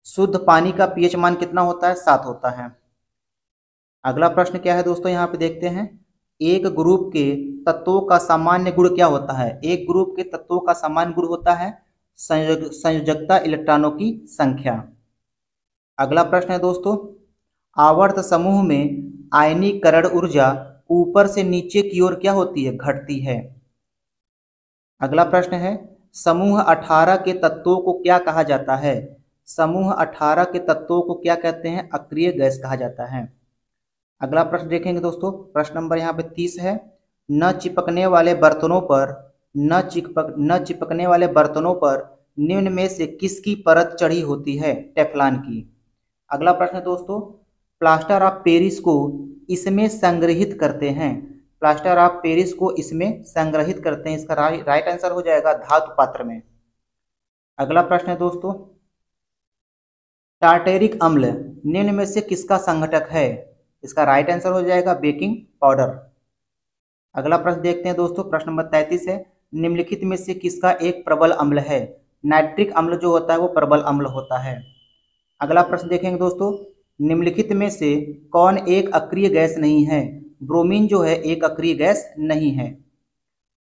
Speaker 1: शुद्ध पानी का पीएच मान कितना होता है? 7 होता है। अगला प्रश्न क्या है दोस्तों, यहाँ पे देखते हैं, एक ग्रुप के तत्वों का सामान्य गुण क्या होता है? एक ग्रुप के तत्वों का सामान्य गुण होता है संयोजकता इलेक्ट्रॉनों की संख्या। अगला प्रश्न है दोस्तों, आवर्त समूह में आयनीकरण ऊर्जा ऊपर से नीचे की ओर क्या होती है? घटती है। अगला प्रश्न है, समूह 18 के तत्वों को क्या कहा जाता है? समूह 18 के तत्वों को क्या कहते हैं? अक्रिय गैस कहा जाता है। अगला प्रश्न देखेंगे दोस्तों, प्रश्न नंबर यहाँ पे 30 है, न चिपकने वाले बर्तनों पर निम्न में से किसकी परत चढ़ी होती है? टेफ्लॉन की। अगला प्रश्न है दोस्तों, प्लास्टर ऑफ पेरिस को इसमें संग्रहित करते हैं। प्लास्टर ऑफ पेरिस को इसमें संग्रहित करते हैं, इसका राइट आंसर हो जाएगा धातु पात्र में। अगला प्रश्न है दोस्तों, टार्टेरिक अम्ल निम्न में से किसका संघटक है? इसका राइट आंसर हो जाएगा बेकिंग पाउडर। अगला प्रश्न देखते हैं दोस्तों, प्रश्न नंबर 33 है, निम्नलिखित में से किसका एक प्रबल अम्ल है? नाइट्रिक अम्ल जो होता है वो प्रबल अम्ल होता है। अगला प्रश्न देखेंगे दोस्तों, निम्नलिखित में से कौन एक अक्रिय गैस नहीं है? ब्रोमीन जो है एक अक्रिय गैस नहीं है।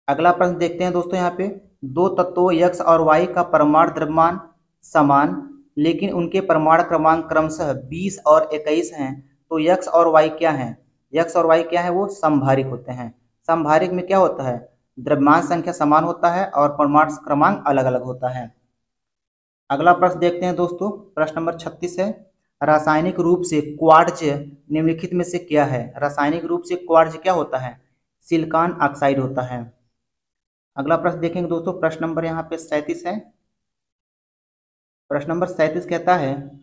Speaker 1: अगला प्रश्न देखते हैं दोस्तों, यहाँ पे दो तत्वों X और Y का परमाणु द्रव्यमान समान, लेकिन उनके परमाणु क्रमांक क्रमशः 20 और 21 हैं, तो X और Y क्या हैं? X और Y क्या है? वो समभारिक होते हैं। समभारिक में क्या होता है? द्रव्यमान संख्या समान होता है और परमाणु क्रमांक अलग अलग होता है। अगला प्रश्न देखते हैं दोस्तों, प्रश्न नंबर 36 है, रासायनिक रूप से क्वार्ट्ज निम्नलिखित में से क्या है? रासायनिक रूप से क्वार्ट्ज क्या होता है? सिलिकॉन ऑक्साइड होता है। अगला प्रश्न देखेंगे दोस्तों, प्रश्न नंबर यहाँ पे 37 है। प्रश्न नंबर 37 कहता है,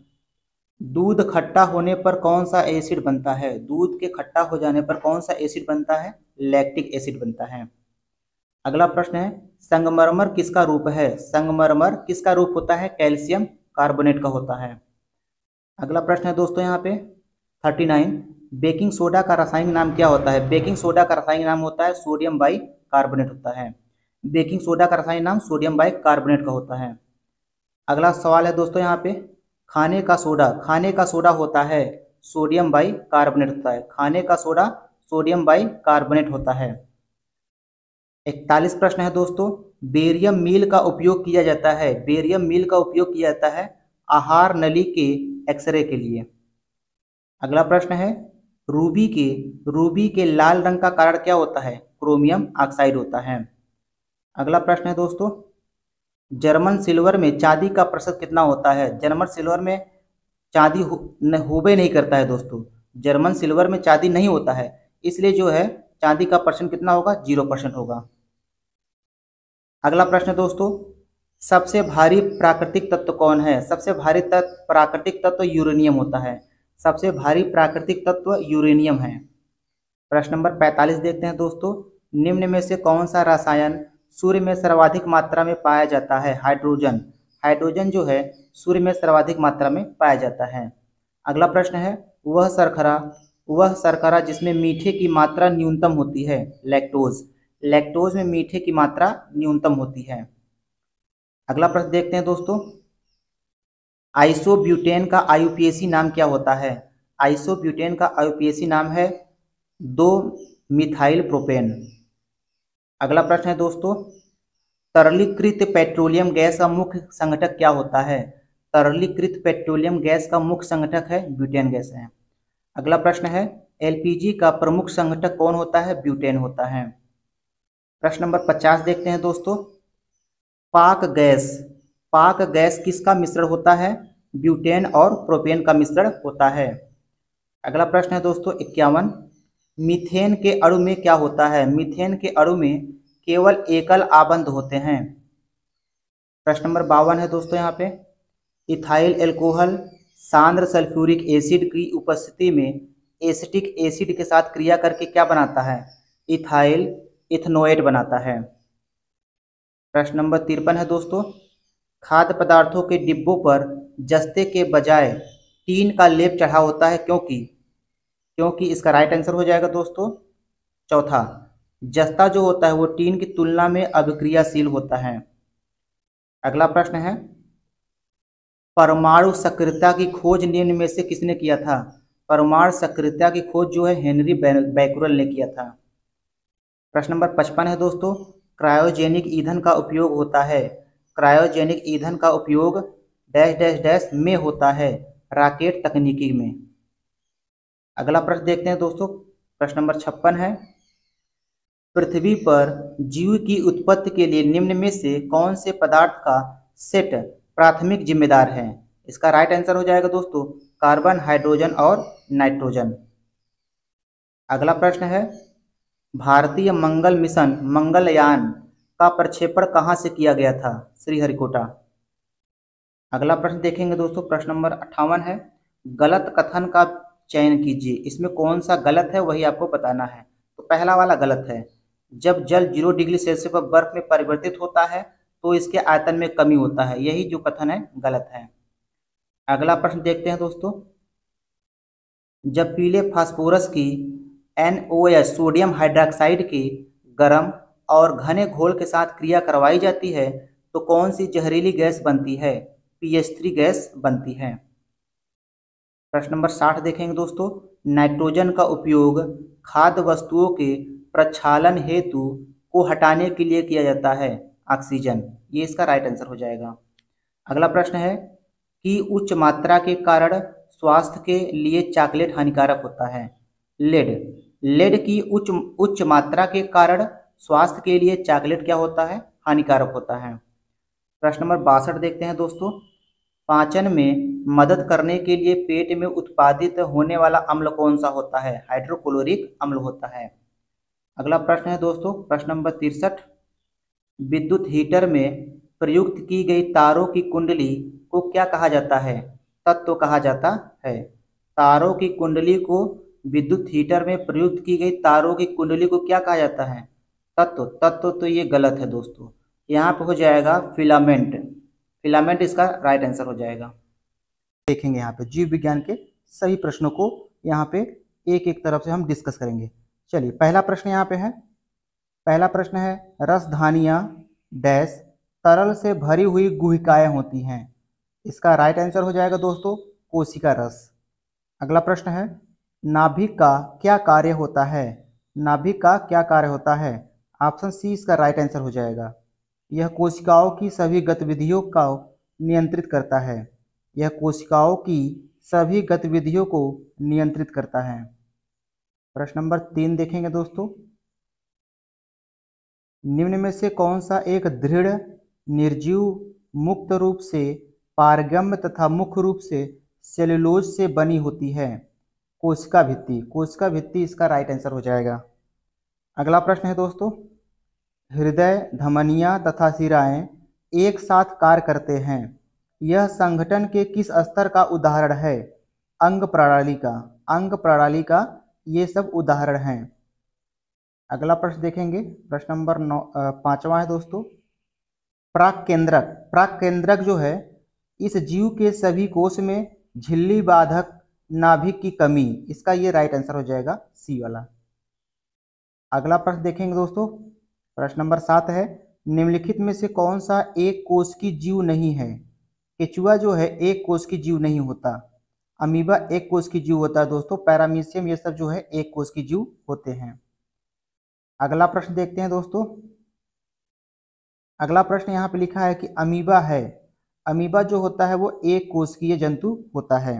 Speaker 1: दूध खट्टा होने पर कौन सा एसिड बनता है? दूध के खट्टा हो जाने पर कौन सा एसिड बनता है? लैक्टिक एसिड बनता है। अगला प्रश्न है, संगमरमर किसका रूप है? संगमरमर किसका रूप होता है? कैल्शियम कार्बोनेट का होता है। अगला प्रश्न है दोस्तों यहाँ पे 39, बेकिंग सोडा का रासायनिक नाम क्या होता है? बेकिंग सोडा का रासायनिक नाम होता है सोडियम बाई कार्बोनेट होता है। बेकिंग सोडा का रासायनिक नाम सोडियम बाई कार्बोनेट का होता है। अगला सवाल है दोस्तों यहाँ पे, खाने का सोडा होता है सोडियम बाई कार्बोनेट होता है। खाने का सोडा सोडियम बाइकार्बोनेट होता है। 41 प्रश्न है दोस्तों, बेरियम मील का उपयोग किया जाता है, बेरियम मील का उपयोग किया जाता है आहार नली के एक्सरे के लिए। अगला प्रश्न है, रूबी के लाल रंग का कारण क्या होता है, क्रोमियम ऑक्साइड होता है। अगला प्रश्न है दोस्तों, जर्मन सिल्वर में चांदी का प्रतिशत कितना होता है, जर्मन सिल्वर में चांदी होबे नहीं करता है दोस्तों, जर्मन सिल्वर में चांदी नहीं होता है, इसलिए जो है चांदी का परसेंट कितना होगा, 0% होगा। अगला प्रश्न दोस्तों, सबसे भारी प्राकृतिक तत्व कौन है, सबसे भारी प्राकृतिक तत्व यूरेनियम होता है, सबसे भारी प्राकृतिक तत्व यूरेनियम है। प्रश्न नंबर 45 देखते हैं दोस्तों, निम्न में से कौन सा रसायन सूर्य में सर्वाधिक मात्रा में पाया जाता है, हाइड्रोजन, हाइड्रोजन जो है सूर्य में सर्वाधिक मात्रा में पाया जाता है। अगला प्रश्न है, वह शर्करा जिसमें मीठे की मात्रा न्यूनतम होती है, लैक्टोज, लैक्टोज में मीठे की मात्रा न्यूनतम होती है। अगला प्रश्न देखते हैं दोस्तों, आइसोब्यूटेन का आईयूपीएसी नाम क्या होता है, आइसोब्यूटेन का आईयूपीएसी नाम है 2 मिथाइल प्रोपेन। अगला प्रश्न है दोस्तों, तरलीकृत पेट्रोलियम गैस का मुख्य संघटक क्या होता है, तरलीकृत पेट्रोलियम गैस का मुख्य संघटक है ब्यूटेन गैस है। अगला प्रश्न है, एलपीजी का प्रमुख संघटक कौन होता है, ब्यूटेन होता है। प्रश्न नंबर 50 देखते हैं दोस्तों, पाक गैस किसका मिश्रण होता है, ब्यूटेन और प्रोपेन का मिश्रण होता है। अगला प्रश्न है दोस्तों 51, मीथेन के अणु में क्या होता है, मीथेन के अणु में केवल एकल आबंध होते हैं। प्रश्न नंबर 52 है दोस्तों, यहाँ पे इथाइल एल्कोहल सांद्र सल्फ्यूरिक एसिड की उपस्थिति में एसिटिक एसिड के साथ क्रिया करके क्या बनाता है, इथाइल इथनोएट बनाता है। प्रश्न नंबर 53 है दोस्तों, खाद्य पदार्थों के डिब्बों पर जस्ते के बजाय टीन का लेप चढ़ा होता है, क्योंकि इसका राइट आंसर हो जाएगा दोस्तों चौथा, जस्ता जो होता है वो टीन की तुलना में अभिक्रियाशील होता है। अगला प्रश्न है, परमाणु सक्रियता की खोज निम्न में से किसने किया था, परमाणु सक्रियता की खोज जो है हेनरी बैकुरल ने किया था। प्रश्न नंबर 55 है दोस्तों, क्रायोजेनिक ईंधन का उपयोग होता है, क्रायोजेनिक ईंधन का उपयोग डैश डैश डैश में होता है, रॉकेट तकनीकी में। अगला प्रश्न देखते हैं दोस्तों, प्रश्न नंबर 56 है, पृथ्वी पर जीव की उत्पत्ति के लिए निम्न में से कौन से पदार्थ का सेट प्राथमिक जिम्मेदार है, इसका राइट आंसर हो जाएगा दोस्तों कार्बन, हाइड्रोजन और नाइट्रोजन। अगला प्रश्न है, भारतीय मंगल मिशन मंगलयान का प्रक्षेपण कहाँ से किया गया था, श्रीहरिकोटा। अगला प्रश्न देखेंगे दोस्तों, प्रश्न नंबर 58 है, गलत कथन का चयन कीजिए, इसमें कौन सा गलत है वही आपको बताना है। तो पहला वाला गलत है, जब जल 0 डिग्री सेल्सियस पर बर्फ में परिवर्तित होता है तो इसके आयतन में कमी होता है, यही जो कथन है गलत है। अगला प्रश्न देखते हैं दोस्तों, जब पीले फास्फोरस की NOH सोडियम हाइड्रोक्साइड की गर्म और घने घोल के साथ क्रिया करवाई जाती है तो कौन सी जहरीली गैस बनती है, PH3 गैस बनती है। प्रश्न नंबर 60 देखेंगे दोस्तों, नाइट्रोजन का उपयोग खाद्य वस्तुओं के प्रक्षालन हेतु को हटाने के लिए किया जाता है, ऑक्सीजन, ये इसका राइट आंसर हो जाएगा। अगला प्रश्न है कि उच्च मात्रा के कारण स्वास्थ्य के लिए चॉकलेट हानिकारक होता है, लेड की उच्च मात्रा के कारण स्वास्थ्य के लिए चॉकलेट क्या होता है, हानिकारक होता है। प्रश्न नंबर 62 देखते हैं दोस्तों, पाचन में मदद करने के लिए पेट में उत्पादित होने वाला अम्ल कौन सा होता है, हाइड्रोक्लोरिक अम्ल होता है। अगला प्रश्न है दोस्तों, प्रश्न नंबर 63, विद्युत हीटर में प्रयुक्त की गई तारों की कुंडली को क्या कहा जाता है, तत्व कहा जाता है। तारों की कुंडली को, विद्युत हीटर में प्रयुक्त की गई तारों की कुंडली को क्या कहा जाता है, तत्व तो ये गलत है दोस्तों, यहाँ पे हो जाएगा फिलामेंट, फिलामेंट इसका राइट आंसर हो जाएगा। देखेंगे यहाँ पे जीव विज्ञान के सभी प्रश्नों को यहाँ पे एक एक तरफ से हम डिस्कस करेंगे। चलिए पहला प्रश्न यहाँ पे है, पहला प्रश्न है, रसधानियाँ डैश तरल से भरी हुई गुहिकाएं होती हैं, इसका राइट आंसर हो जाएगा दोस्तों कोशिका रस। अगला प्रश्न है, नाभिक का क्या कार्य होता है? नाभिक का क्या कार्य होता है? ऑप्शन सी इसका राइट आंसर हो जाएगा। यह कोशिकाओं की सभी गतिविधियों को नियंत्रित करता है। यह कोशिकाओं की सभी गतिविधियों को नियंत्रित करता है। प्रश्न नंबर 3 देखेंगे दोस्तों। निम्न में से कौन सा एक दृढ़, निर्जीव, मुक्त रूप से पारगम्य तथा मुख्य रूप से सेलुलोज से बनी होती है? कोशिका भित्ति। कोशिका भित्ति इसका राइट आंसर हो जाएगा। अगला प्रश्न है दोस्तों। हृदय, धमनियां तथा शिराएं एक साथ कार्य करते हैं। यह संगठन के किस स्तर का उदाहरण है? अंग प्रणाली का। अंग प्रणाली का ये सब उदाहरण हैं। अगला प्रश्न देखेंगे। प्रश्न नंबर 5वां है दोस्तों। प्राक केंद्रक। प्राक केंद्रक जो है, इस जीव के सभी कोश में झिल्ली बाधक नाभिक की कमी, इसका ये राइट आंसर हो जाएगा, सी वाला। अगला प्रश्न देखेंगे दोस्तों। प्रश्न नंबर 7 है। निम्नलिखित में से कौन सा एक कोश की जीव नहीं है? केचुआ जो है एक कोश की जीव नहीं होता। अमीबा एक कोश की जीव होता है दोस्तों। पैरामीशियम ये सब जो है एक कोश की जीव होते हैं। अगला प्रश्न देखते हैं दोस्तों। अगला प्रश्न यहाँ पे लिखा है कि अमीबा है। अमीबा जो होता है वो एक कोशिकीय जंतु होता है।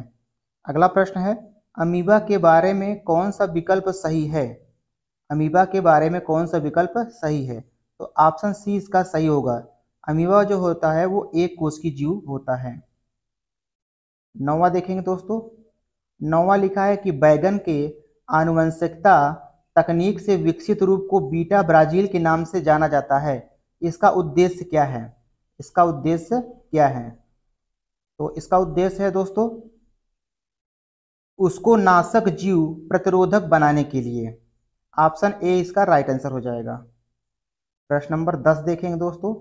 Speaker 1: अगला प्रश्न है, अमीबा के बारे में कौन सा विकल्प सही है? अमीबा के बारे में कौन सा विकल्प सही है? तो ऑप्शन सी इसका सही होगा। अमीबा जो होता है वो एक कोश की जीव होता है। 9वां देखेंगे दोस्तों। 9वां लिखा है कि बैगन के आनुवंशिकता तकनीक से विकसित रूप को बीटा ब्राजील के नाम से जाना जाता है। इसका उद्देश्य क्या है? इसका उद्देश्य क्या है? तो इसका उद्देश्य है दोस्तों, उसको नाशक जीव प्रतिरोधक बनाने के लिए। ऑप्शन ए इसका राइट आंसर हो जाएगा। प्रश्न नंबर 10 देखेंगे दोस्तों।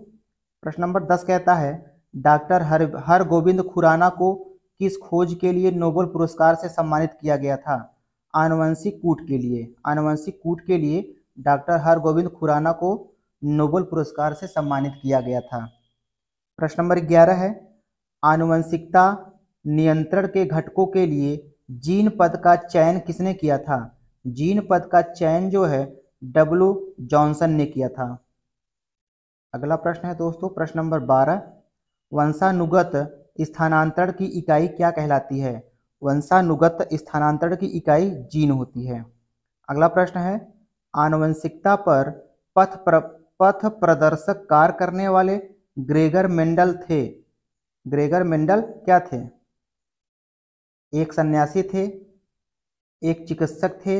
Speaker 1: प्रश्न नंबर 10 कहता है, डॉक्टर हरगोविंद खुराना को किस खोज के लिए नोबेल पुरस्कार से सम्मानित किया गया था? आनुवंशिक कूट के लिए। आनुवंशिक कूट के लिए डॉक्टर हरगोविंद खुराना को नोबेल पुरस्कार से सम्मानित किया गया था। प्रश्न नंबर 11 है, आनुवंशिकता नियंत्रण के घटकों के लिए जीन पद का चयन किसने किया था? जीन पद का चयन जो है डब्ल्यू जॉनसन ने किया था। अगला प्रश्न है दोस्तों। प्रश्न नंबर 12, वंशानुगत स्थानांतरण की इकाई क्या कहलाती है? वंशानुगत स्थानांतरण की इकाई जीन होती है। अगला प्रश्न है, आनुवंशिकता पर पथ प्रदर्शक कार्य करने वाले ग्रेगर मेंडल थे। ग्रेगर मेंडल क्या थे? एक सन्यासी थे, एक चिकित्सक थे,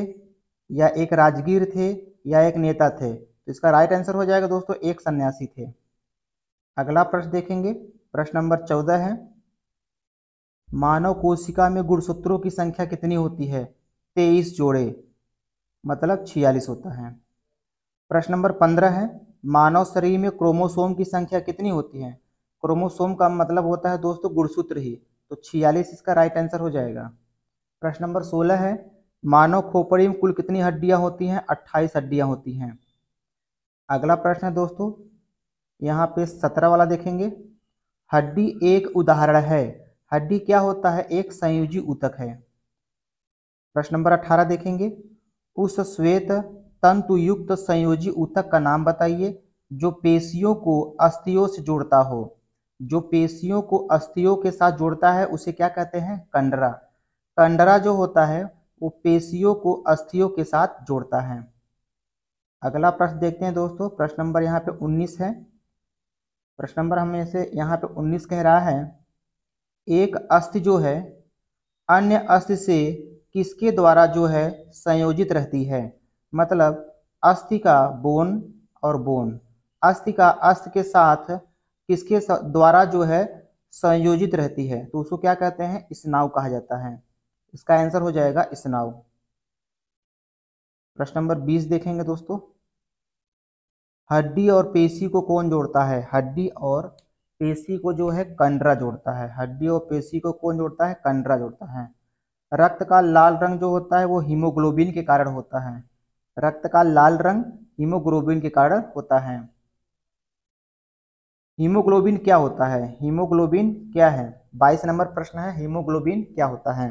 Speaker 1: या एक राजगीर थे, या एक नेता थे? तो इसका राइट आंसर हो जाएगा दोस्तों, एक सन्यासी थे। अगला प्रश्न देखेंगे। प्रश्न नंबर 14 है, मानव कोशिका में गुणसूत्रों की संख्या कितनी होती है? 23 जोड़े, मतलब 46 होता है। प्रश्न नंबर 15 है, मानव शरीर में क्रोमोसोम की संख्या कितनी होती है? क्रोमोसोम का मतलब होता है दोस्तों गुणसूत्र ही, तो 46 इसका राइट आंसर हो जाएगा। प्रश्न नंबर 16 है, मानव खोपड़ी में कुल कितनी हड्डियां होती हैं? 28 हड्डियां होती हैं। अगला प्रश्न है दोस्तों, यहाँ पे 17 वाला देखेंगे। हड्डी एक उदाहरण है। हड्डी क्या होता है? एक संयोजी ऊतक है। प्रश्न नंबर 18 देखेंगे, उस श्वेत तंतुयुक्त संयोजी ऊतक का नाम बताइए जो पेशियों को अस्थियों से जोड़ता हो। जो पेशियों को अस्थियों के साथ जोड़ता है उसे क्या कहते हैं? कंडरा। कंडरा जो होता है वो पेशियों को अस्थियों के साथ जोड़ता है। अगला प्रश्न देखते हैं दोस्तों। प्रश्न नंबर यहाँ पे 19 है। प्रश्न नंबर हमें से यहाँ पे 19 कह रहा है, एक अस्थि जो है अन्य अस्थि से किसके द्वारा जो है संयोजित रहती है? मतलब अस्थि का बोन और बोन, अस्थि का अस्थि के साथ किसके द्वारा जो है संयोजित रहती है? तो उसको क्या कहते हैं? स्नायु कहा जाता है। इसका आंसर हो जाएगा स्नायु। प्रश्न नंबर 20 देखेंगे दोस्तों। हड्डी और पेशी को कौन जोड़ता है? हड्डी और पेशी को जो है कंडरा जोड़ता है। हड्डी और पेशी को कौन जोड़ता है? कंडरा जोड़ता है। रक्त का लाल रंग जो होता है वो हीमोग्लोबिन के कारण होता है। रक्त का लाल रंग हीमोग्लोबिन के कारण होता है। हीमोग्लोबिन क्या होता है? हीमोग्लोबिन क्या है? 22 नंबर प्रश्न है, हीमोग्लोबिन क्या होता है?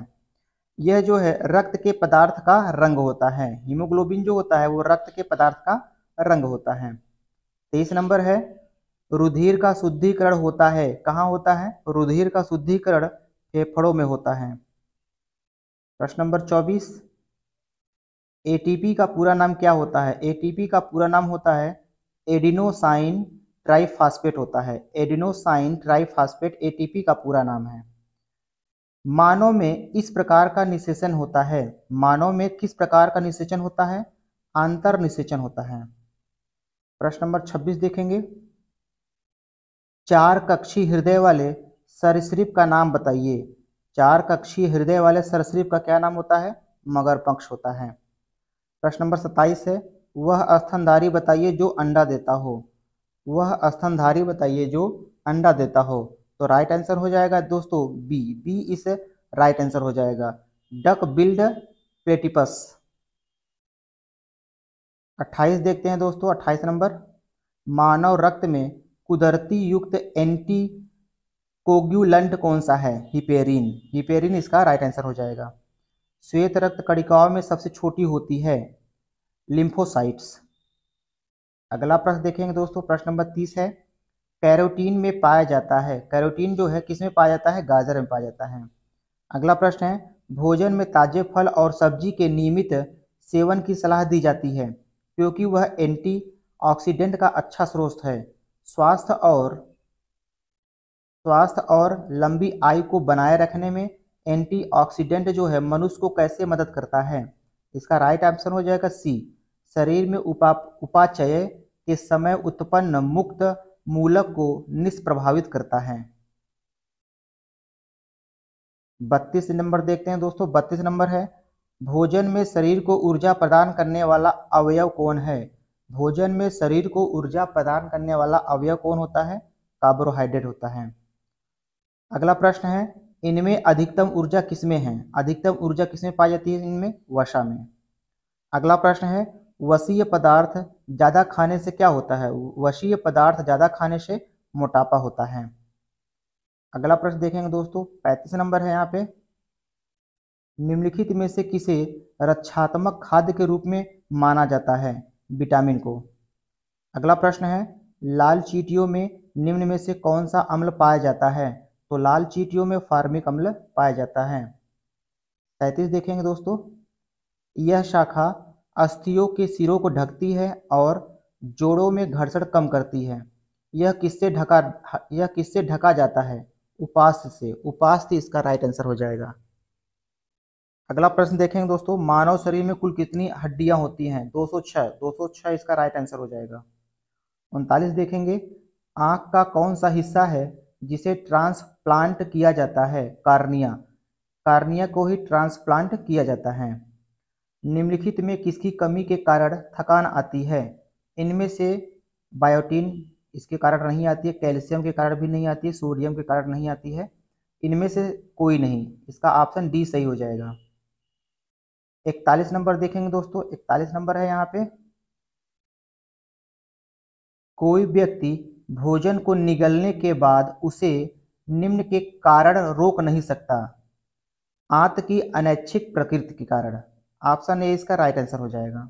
Speaker 1: यह जो है रक्त के पदार्थ का रंग होता है। हीमोग्लोबिन जो होता है वो रक्त के पदार्थ का रंग होता है। 23 नंबर है, रुधिर का शुद्धिकरण होता है, कहाँ होता है? रुधिर का शुद्धिकरण फेफड़ों में होता है। प्रश्न नंबर 24, एटीपी का पूरा नाम क्या होता है? एटीपी का पूरा नाम होता है एडिनोसाइन ट्राइफॉस्फेट होता है। एडिनोसाइन ट्राइफॉस्फेट एटीपी का पूरा नाम है। मानव में इस प्रकार का निषेचन होता है। मानव में किस प्रकार का निषेचन होता है? आंतर निषेचन होता है। प्रश्न नंबर 26 देखेंगे, चार कक्षी हृदय वाले सरीसृप का नाम बताइए। चार कक्षी हृदय वाले सरीसृप का क्या नाम होता है? मगरपक्ष होता है। प्रश्न नंबर 27 है, वह स्तनधारी बताइए जो अंडा देता हो। वह स्तनधारी बताइए जो अंडा देता हो। तो राइट आंसर हो जाएगा दोस्तों बी। बी इस राइट आंसर हो जाएगा, डक बिल्ड प्लेटिपस। 28 देखते हैं दोस्तों, 28 नंबर, मानव रक्त में कुदरती युक्त एंटी कोग्युलेंट कौन सा है? हिपेरिन। हिपेरिन इसका राइट आंसर हो जाएगा। श्वेत रक्त कणिकाओं में सबसे छोटी होती है लिम्फोसाइट्स। अगला प्रश्न देखेंगे दोस्तों, प्रश्न नंबर 30 है, कैरोटीन में पाया जाता है। कैरोटीन जो है किस में पाया जाता है? गाजर में पाया जाता है। अगला प्रश्न है, भोजन में ताजे फल और सब्जी के नियमित सेवन की सलाह दी जाती है क्योंकि वह एंटीऑक्सीडेंट का अच्छा स्रोत है। स्वास्थ्य और स्वास्थ्य और लंबी आयु को बनाए रखने में एंटीऑक्सीडेंट जो है मनुष्य को कैसे मदद करता है? इसका राइट आंसर हो जाएगा सी, शरीर में उपापचय के समय उत्पन्न मुक्त मूलक को निष्प्रभावित करता है। 32 नंबर देखते हैं दोस्तों, 32 नंबर है, भोजन में शरीर को ऊर्जा प्रदान करने वाला अवयव कौन है? भोजन में शरीर को ऊर्जा प्रदान करने वाला अवयव कौन होता है? कार्बोहाइड्रेट होता है। अगला प्रश्न है, इनमें अधिकतम ऊर्जा किसमें है? अधिकतम ऊर्जा किसमें पाई जाती है? इनमें वसा में। अगला प्रश्न है, वसीय पदार्थ ज्यादा खाने से क्या होता है? वसीय पदार्थ ज्यादा खाने से मोटापा होता है। अगला प्रश्न देखेंगे दोस्तों, 35 नंबर है यहाँ पे, निम्नलिखित में से किसे रक्षात्मक खाद्य के रूप में माना जाता है? विटामिन को। अगला प्रश्न है, लाल चींटियों में निम्न में से कौन सा अम्ल पाया जाता है? तो लाल चींटियों में फार्मिक अम्ल पाया जाता है। 37 देखेंगे दोस्तों, यह शाखा अस्थियों के सिरों को ढकती है और जोड़ों में घर्षण कम करती है। यह किससे ढका जाता है? उपास्थि से। उपास्थि इसका राइट आंसर हो जाएगा। अगला प्रश्न देखेंगे दोस्तों, मानव शरीर में कुल कितनी हड्डियां होती हैं? 206। 206 इसका राइट आंसर हो जाएगा। 39 देखेंगे, आंख का कौन सा हिस्सा है जिसे ट्रांसप्लांट किया जाता है? कार्निया। कार्निया को ही ट्रांसप्लांट किया जाता है। निम्नलिखित में किसकी कमी के कारण थकान आती है? इनमें से बायोटीन इसके कारण नहीं आती है, कैल्शियम के कारण भी नहीं आती है, सोडियम के कारण नहीं आती है, इनमें से कोई नहीं। इसका ऑप्शन डी सही हो जाएगा। 41 नंबर देखेंगे दोस्तों, 41 नंबर है यहाँ पे, कोई व्यक्ति भोजन को निगलने के बाद उसे निम्न के कारण रोक नहीं सकता। आंत की अनैच्छिक प्रकृति के कारण। ऑप्शन ए इसका राइट आंसर हो जाएगा।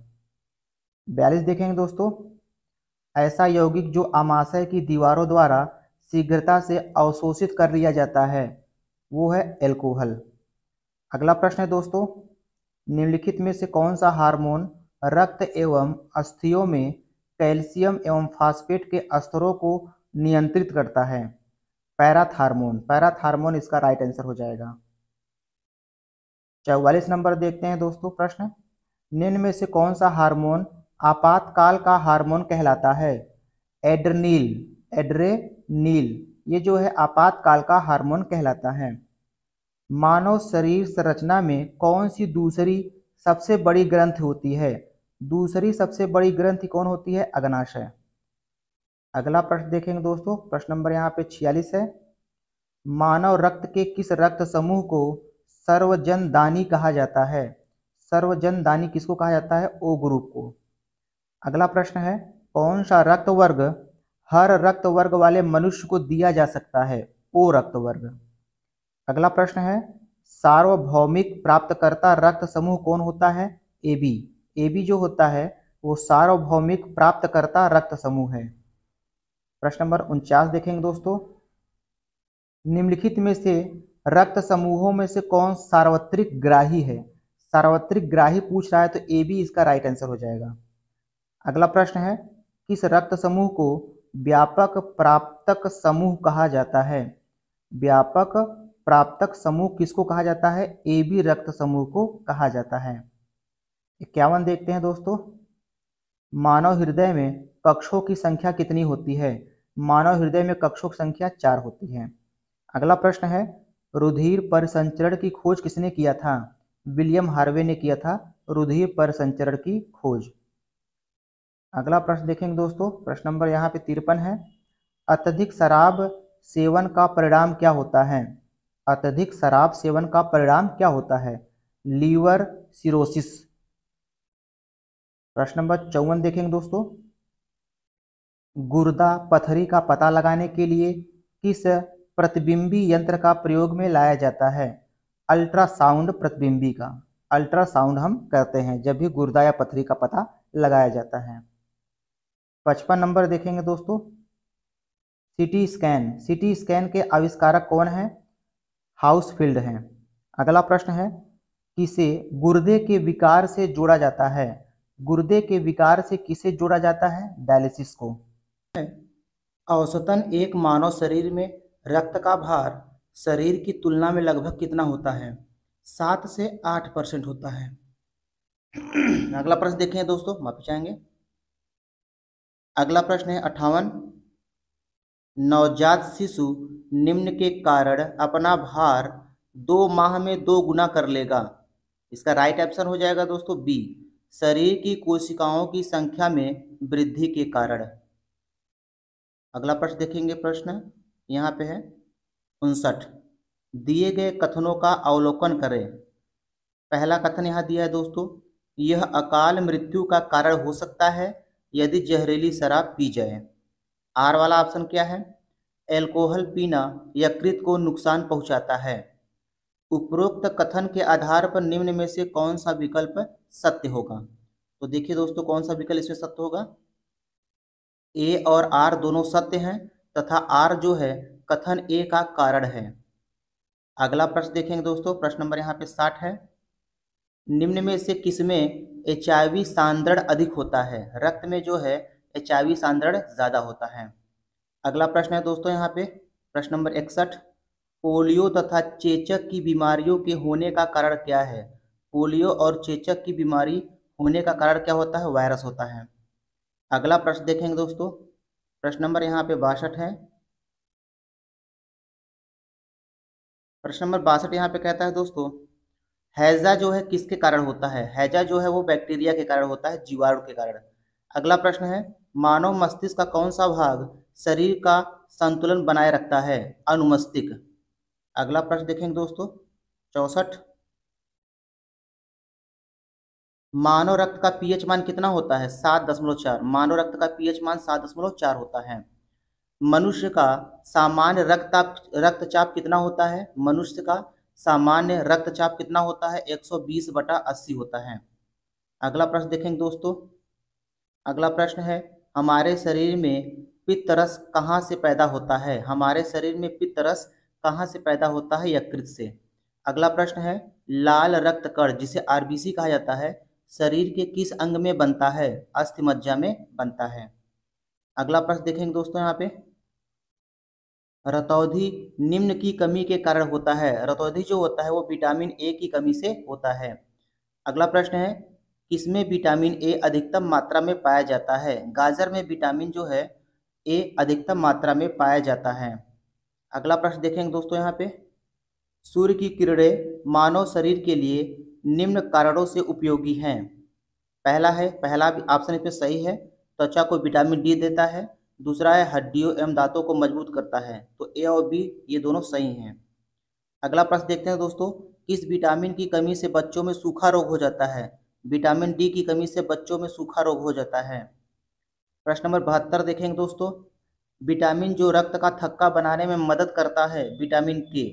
Speaker 1: 42 देखेंगे दोस्तों, ऐसा यौगिक जो आमाशय की दीवारों द्वारा शीघ्रता से अवशोषित कर लिया जाता है वो है एल्कोहल। अगला प्रश्न है दोस्तों, निम्नलिखित में से कौन सा हार्मोन रक्त एवं अस्थियों में कैल्शियम एवं फास्फेट के स्तरों को नियंत्रित करता है? पैराथार्मोन। पैराथार्मोन इसका राइट आंसर हो जाएगा। 44 नंबर देखते हैं दोस्तों प्रश्न, निम्न में से कौन सा हार्मोन आपातकाल का हार्मोन कहलाता है? एड्रेनिल। एड्रेनिल ये जो है आपातकाल का हार्मोन कहलाता है। मानव शरीर संरचना में कौन सी दूसरी सबसे बड़ी ग्रंथि होती है? दूसरी सबसे बड़ी ग्रंथि कौन होती है? अग्नाशय। अगला प्रश्न देखेंगे दोस्तों, प्रश्न नंबर यहाँ पे 46 है, मानव रक्त के किस रक्त समूह को सर्वजनदानी कहा जाता है? सर्वजनदानी किसको कहा जाता है? ओ ग्रुप को। अगला प्रश्न है, कौन सा रक्त वर्ग हर रक्त वर्ग वाले मनुष्य को दिया जा सकता है? ओ रक्त वर्ग। अगला प्रश्न है, सार्वभौमिक प्राप्तकर्ता रक्त समूह कौन होता है? AB। AB जो होता है वो सार्वभौमिक प्राप्तकर्ता रक्त समूह है। प्रश्न नंबर 49 देखेंगे दोस्तों। निम्नलिखित में से रक्त समूहों में से कौन सार्वत्रिक ग्राही है? सार्वत्रिक ग्राही पूछ रहा है तो AB इसका राइट आंसर हो जाएगा। अगला प्रश्न है, किस रक्त समूह को व्यापक प्राप्तक समूह कहा जाता है? व्यापक प्राप्तक समूह किसको कहा जाता है? AB रक्त समूह को कहा जाता है। 51 देखते हैं दोस्तों। मानव हृदय में कक्षों की संख्या कितनी होती है? मानव हृदय में कक्षों की संख्या 4 होती है। अगला प्रश्न है, रुधिर परिसंचरण की खोज किसने किया था? विलियम हार्वे ने किया था रुधिर परिसंचरण की खोज। अगला प्रश्न देखेंगे दोस्तों। प्रश्न नंबर यहाँ पे 53 है। अत्यधिक शराब सेवन का परिणाम क्या होता है? अत्यधिक शराब सेवन का परिणाम क्या होता है? Liver cirrhosis. प्रश्न नंबर 54 देखेंगे दोस्तों। गुर्दा पथरी का पता लगाने के लिए किस प्रतिबिंबी यंत्र का प्रयोग में लाया जाता है? अल्ट्रासाउंड प्रतिबिंबी का। अल्ट्रासाउंड हम करते हैं जब भी गुर्दा या पथरी का पता लगाया जाता है। 55 नंबर देखेंगे दोस्तों। CT scan. सीटी स्कैन के आविष्कारक कौन है? हाउसफील्ड हैं। अगला प्रश्न है, किसे गुर्दे के विकार से जोड़ा जाता है? गुर्दे के विकार से किसे जोड़ा जाता है? डायलिसिस को। औसतन एक मानव शरीर में रक्त का भार शरीर की तुलना में लगभग कितना होता है? 7 से 8% होता है। अगला प्रश्न देखें दोस्तों, माफी चाहेंगे। अगला प्रश्न है 58। नवजात शिशु निम्न के कारण अपना भार 2 माह में 2 गुना कर लेगा। इसका राइट आंसर हो जाएगा दोस्तों बी, शरीर की कोशिकाओं की संख्या में वृद्धि के कारण। अगला प्रश्न देखेंगे। प्रश्न यहाँ पे है 59। दिए गए कथनों का अवलोकन करें। पहला कथन यहाँ दिया है दोस्तों, यह अकाल मृत्यु का कारण हो सकता है यदि जहरीली शराब पी जाए। आर वाला ऑप्शन क्या है? एल्कोहल पीना यकृत को नुकसान पहुंचाता है। उपरोक्त कथन के आधार पर निम्न में से कौन सा विकल्प सत्य होगा? तो देखिए दोस्तों, कौन सा विकल्प इसमें सत्य होगा? ए और आर दोनों सत्य हैं तथा आर जो है कथन ए का कारण है। अगला प्रश्न देखेंगे दोस्तों। प्रश्न नंबर यहाँ पे 60 है। निम्न में से किसमें HIV सांद्रण अधिक होता है? रक्त में जो है HIV सांद्रण ज़्यादा होता है। अगला प्रश्न है दोस्तों यहाँ पे प्रश्न नंबर 61। पोलियो तथा चेचक की बीमारियों के होने का कारण क्या है? पोलियो और चेचक की बीमारी होने का कारण क्या होता है? वायरस होता है। अगला प्रश्न देखेंगे दोस्तों। प्रश्न नंबर यहाँ पे 62 है। प्रश्न नंबर 62 यहाँ पे कहता है दोस्तों, हैजा जो है किसके कारण होता है? हैजा जो है वो बैक्टीरिया के कारण होता है, जीवाणु के कारण। अगला प्रश्न है, मानव मस्तिष्क का कौन सा भाग शरीर का संतुलन बनाए रखता है? अनुमस्तिष्क। अगला प्रश्न देखेंगे दोस्तों 64। मानव रक्त का पीएच मान कितना होता है? 7.4। मानव रक्त का पीएच मान 7.4 होता है। मनुष्य का सामान्य रक्तचाप कितना होता है? मनुष्य का सामान्य रक्तचाप कितना होता है? 120/80 होता है। अगला प्रश्न देखेंगे दोस्तों। अगला प्रश्न है, हमारे शरीर में पित्तरस कहाँ से पैदा होता है? हमारे शरीर में पित्तरस कहाँ से पैदा होता है? यकृत से। अगला प्रश्न है, लाल रक्त कण जिसे आरबीसी कहा जाता है शरीर के किस अंग में बनता है? अस्थिमज्जा में बनता है। अगला प्रश्न देखेंगे दोस्तों यहाँ पे, रतौंधी निम्न की कमी के कारण होता है। रतौंधी जो होता है वो विटामिन ए की कमी से होता है। अगला प्रश्न है, किसमें विटामिन ए अधिकतम मात्रा में पाया जाता है? गाजर में विटामिन जो है ए अधिकतम मात्रा में पाया जाता है। अगला प्रश्न देखेंगे दोस्तों यहाँ पे, सूर्य की किरणें मानव शरीर के लिए निम्न कारणों से उपयोगी हैं। पहला ऑप्शन इसमें सही है, त्वचा को विटामिन डी देता है। दूसरा है हड्डियों एवं दांतों को मजबूत करता है। तो ए और बी ये दोनों सही हैं। अगला प्रश्न देखते हैं दोस्तों, किस विटामिन की कमी से बच्चों में सूखा रोग हो जाता है? विटामिन डी की कमी से बच्चों में सूखा रोग हो जाता है। प्रश्न नंबर 72 देखेंगे दोस्तों, विटामिन जो रक्त का थक्का बनाने में मदद करता है, विटामिन के।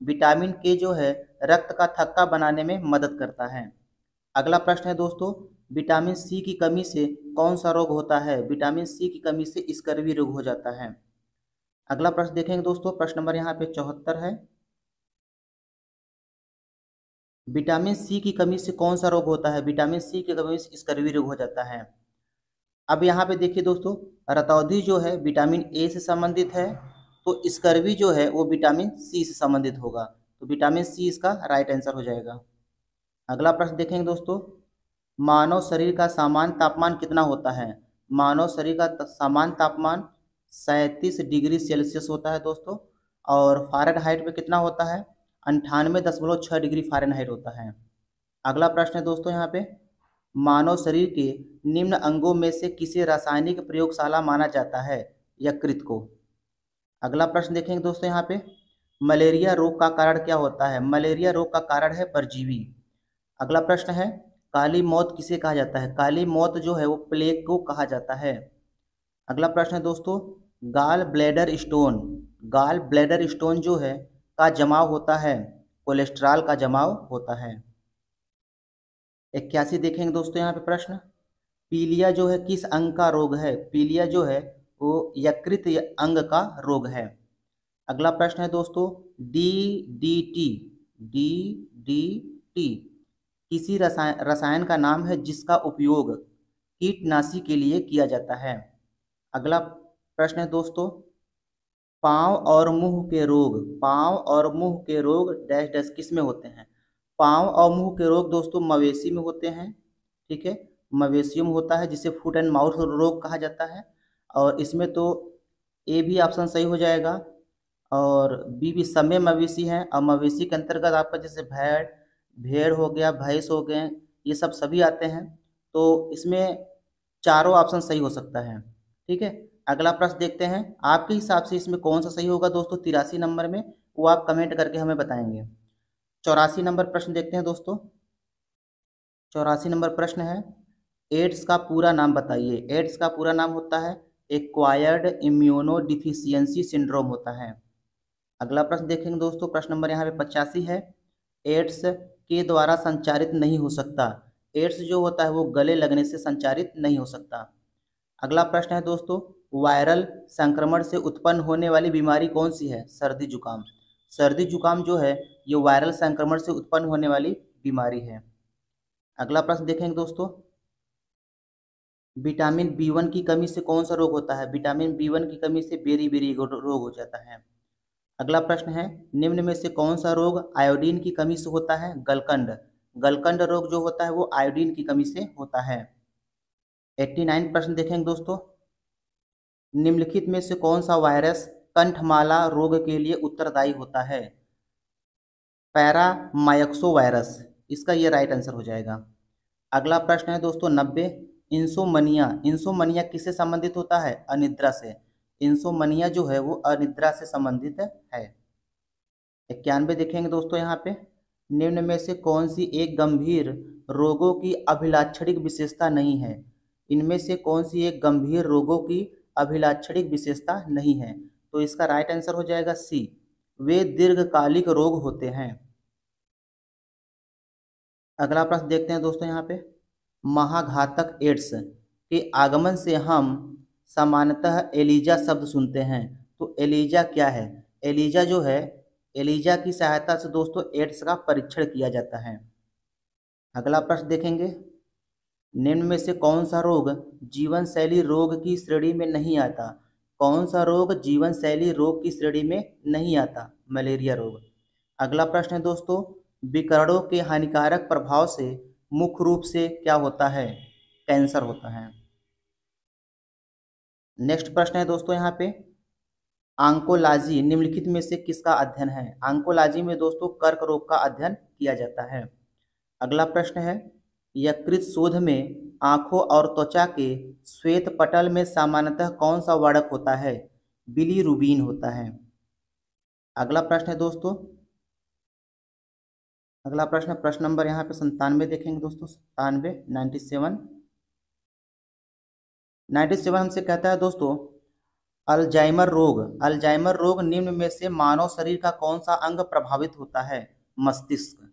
Speaker 1: विटामिन के जो है रक्त का थक्का बनाने में मदद करता है। अगला प्रश्न है दोस्तों, विटामिन सी की कमी से कौन सा रोग होता है? विटामिन सी की कमी से स्कर्वी रोग हो जाता है। अगला प्रश्न देखेंगे दोस्तों, प्रश्न नंबर यहाँ पे 74 है। विटामिन सी की कमी से कौन सा रोग होता है? विटामिन सी की कमी से स्कर्वी रोग हो जाता है। अब यहाँ पे देखिए दोस्तों, रतौंधी जो है विटामिन ए से संबंधित है, तो स्कर्वी जो है वो विटामिन सी से संबंधित होगा, तो विटामिन सी इसका राइट आंसर हो जाएगा। अगला प्रश्न देखेंगे दोस्तों, मानव शरीर का सामान्य तापमान कितना होता है? मानव शरीर का सामान्य तापमान 37 डिग्री सेल्सियस होता है दोस्तों, और फ़ारेनहाइट में कितना होता है? 98.6 डिग्री फ़ारेनहाइट होता है। अगला प्रश्न है दोस्तों यहाँ पे, मानव शरीर के निम्न अंगों में से किसे रासायनिक प्रयोगशाला माना जाता है? यकृत को। अगला प्रश्न देखेंगे दोस्तों यहाँ पे, मलेरिया रोग का कारण क्या होता है? मलेरिया रोग का कारण है परजीवी। अगला प्रश्न है, काली मौत किसे कहा जाता है? काली मौत जो है वो प्लेग को कहा जाता है। अगला प्रश्न है दोस्तों, gall bladder stone, gall bladder stone जो है का जमाव होता है, कोलेस्ट्रॉल का जमाव होता है। 81 देखेंगे दोस्तों यहाँ पे प्रश्न, पीलिया जो है किस अंग का रोग है? पीलिया जो है वो यकृत अंग का रोग है। अगला प्रश्न है दोस्तों, DDT, DDT किसी रसायन का नाम है जिसका उपयोग कीटनाशी के लिए किया जाता है। अगला प्रश्न है दोस्तों, पाँव और मुंह के रोग, पाँव और मुंह के रोग डैश डैश किस में होते हैं? पाँव और मुंह के रोग दोस्तों मवेशी में होते हैं, ठीक है, मवेशियों में होता है, जिसे फुट एंड माउथ रोग कहा जाता है। और इसमें तो ए भी ऑप्शन सही हो जाएगा, और बी भी, समय मवेशी हैं, और मवेशी के अंतर्गत आपका जैसे भेड़, भेड़ हो गया, भैंस हो गए, ये सब सभी आते हैं, तो इसमें चारों ऑप्शन सही हो सकता है, ठीक है। अगला प्रश्न देखते हैं, आपके हिसाब से इसमें कौन सा सही होगा दोस्तों 83 नंबर में, वो आप कमेंट करके हमें बताएंगे। 84 नंबर प्रश्न देखते हैं दोस्तों। 84 नंबर प्रश्न है, एड्स का पूरा नाम बताइए। एड्स का पूरा नाम होता है एक्वायर्ड इम्यूनो डिफिशियंसी सिंड्रोम होता है। अगला प्रश्न देखेंगे दोस्तों, प्रश्न नंबर यहाँ पे 85 है, एड्स के द्वारा संचारित नहीं हो सकता। एड्स जो होता है वो गले लगने से संचारित नहीं हो सकता। अगला प्रश्न है दोस्तों, वायरल संक्रमण से उत्पन्न होने वाली बीमारी कौन सी है? सर्दी जुकाम। सर्दी जुकाम जो है ये वायरल संक्रमण से उत्पन्न होने वाली बीमारी है। अगला प्रश्न देखेंगे दोस्तों, विटामिन B1 की कमी से कौन सा रोग होता है? विटामिन B1 की कमी से बेरी रोग हो जाता है। अगला प्रश्न है, निम्न में से कौन सा रोग आयोडीन की कमी से होता है? गलकंड। गलकंड रोग जो होता है वो आयोडीन की कमी से होता है। 89 प्रश्न देखेंगे दोस्तों, निम्नलिखित में से कौन सा वायरस कंठमाला रोग के लिए उत्तरदायी होता है? पैरामाइक्सो वायरस, इसका ये राइट आंसर हो जाएगा। अगला प्रश्न है दोस्तों 90, इंसोमनिया। इंसोमनिया किससे संबंधित होता है? अनिद्रा से। इंसोमनिया जो है वो अनिद्रा से संबंधित है। 91 देखेंगे दोस्तों यहाँ पे, निम्न में से कौन सी एक गंभीर रोगों की अभिलाक्षणिक विशेषता नहीं है? इनमें से कौन सी एक गंभीर रोगों की अभिलाक्षणिक विशेषता नहीं है? तो इसका राइट आंसर हो जाएगा सी, वे दीर्घकालिक रोग होते हैं। अगला प्रश्न देखते हैं दोस्तों यहाँ पे, महाघातक एड्स के आगमन से हम सामान्यतः एलिजा शब्द सुनते हैं, तो एलिजा क्या है? एलिजा जो है, एलिजा की सहायता से दोस्तों एड्स का परीक्षण किया जाता है। अगला प्रश्न देखेंगे, निम्न में से कौन सा रोग जीवन शैली रोग की श्रेणी में नहीं आता? कौन सा रोग जीवन शैली रोग की श्रेणी में नहीं आता? मलेरिया रोग। अगला प्रश्न है दोस्तों, विकर्णों के हानिकारक प्रभाव से मुख्य रूप से क्या होता है? कैंसर होता है। नेक्स्ट प्रश्न है दोस्तों यहाँ पे, आंकोलॉजी निम्नलिखित में से किसका अध्ययन है? आंकोलॉजी में दोस्तों कर्क रोग का अध्ययन किया जाता है। अगला प्रश्न है, यकृत शोध में आंखों और त्वचा के श्वेत पटल में सामान्यतः कौन सा वर्णक होता है? बिलीरुबिन होता है। अगला प्रश्न है दोस्तों, अगला प्रश्न, प्रश्न नंबर यहाँ पे 97 देखेंगे दोस्तों। 97 97 हमसे कहता है दोस्तों, अल्जाइमर रोग। अल्जाइमर रोग निम्न में से मानव शरीर का कौन सा अंग प्रभावित होता है? मस्तिष्क।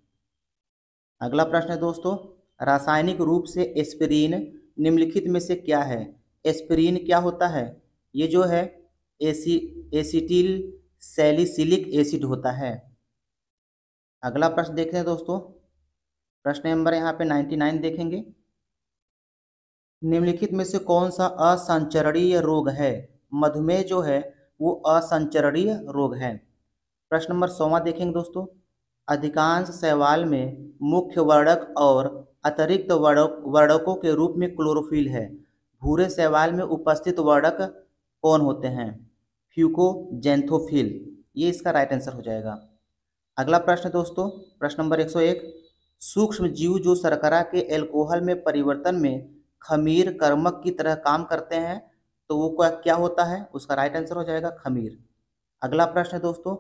Speaker 1: अगला प्रश्न है दोस्तों, रासायनिक रूप से एस्पिरिन निम्नलिखित में से क्या है? एस्पिरिन क्या होता है? ये जो है एसिटिल सैलिसिलिक एसिड होता है। अगला प्रश्न देखते हैं दोस्तों, प्रश्न नंबर यहाँ पे 99 देखेंगे। निम्नलिखित में से कौन सा असंचरणीय रोग है? मधुमेह जो है वो असंचरणीय रोग है। प्रश्न नंबर 100 देखेंगे दोस्तों, अधिकांश शैवाल में मुख्य वर्णक और अतिरिक्त वर्णकों के रूप में क्लोरोफिल है। भूरे शैवाल में उपस्थित वर्णक कौन होते हैं? फ्यूकोजैंथोफिल। ये इसका राइट आंसर हो जाएगा। अगला प्रश्न दोस्तों, प्रश्न नंबर 101, सूक्ष्म जीव जो शर्करा के एल्कोहल में परिवर्तन में खमीर कर्मक की तरह काम करते हैं, तो वो क्या होता है? उसका राइट आंसर हो जाएगा खमीर। अगला प्रश्न है दोस्तों,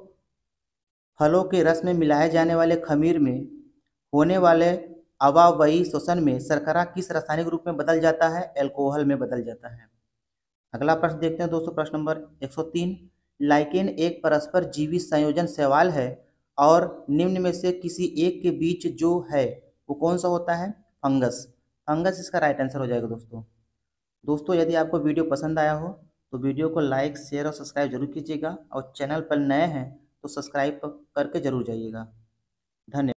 Speaker 1: फलों के रस में मिलाए जाने वाले खमीर में होने वाले अवावयी श्वसन में शर्करा किस रासायनिक रूप में बदल जाता है? एल्कोहल में बदल जाता है। अगला प्रश्न देखते हैं दोस्तों, प्रश्न नंबर 103, लाइकेन एक परस्पर जीवी संयोजन शैवाल है और निम्न में से किसी एक के बीच जो है वो कौन सा होता है? फंगस। फंगस इसका राइट आंसर हो जाएगा दोस्तों यदि आपको वीडियो पसंद आया हो तो वीडियो को लाइक, शेयर और सब्सक्राइब जरूर कीजिएगा, और चैनल पर नए हैं तो सब्सक्राइब करके जरूर जाइएगा। धन्यवाद।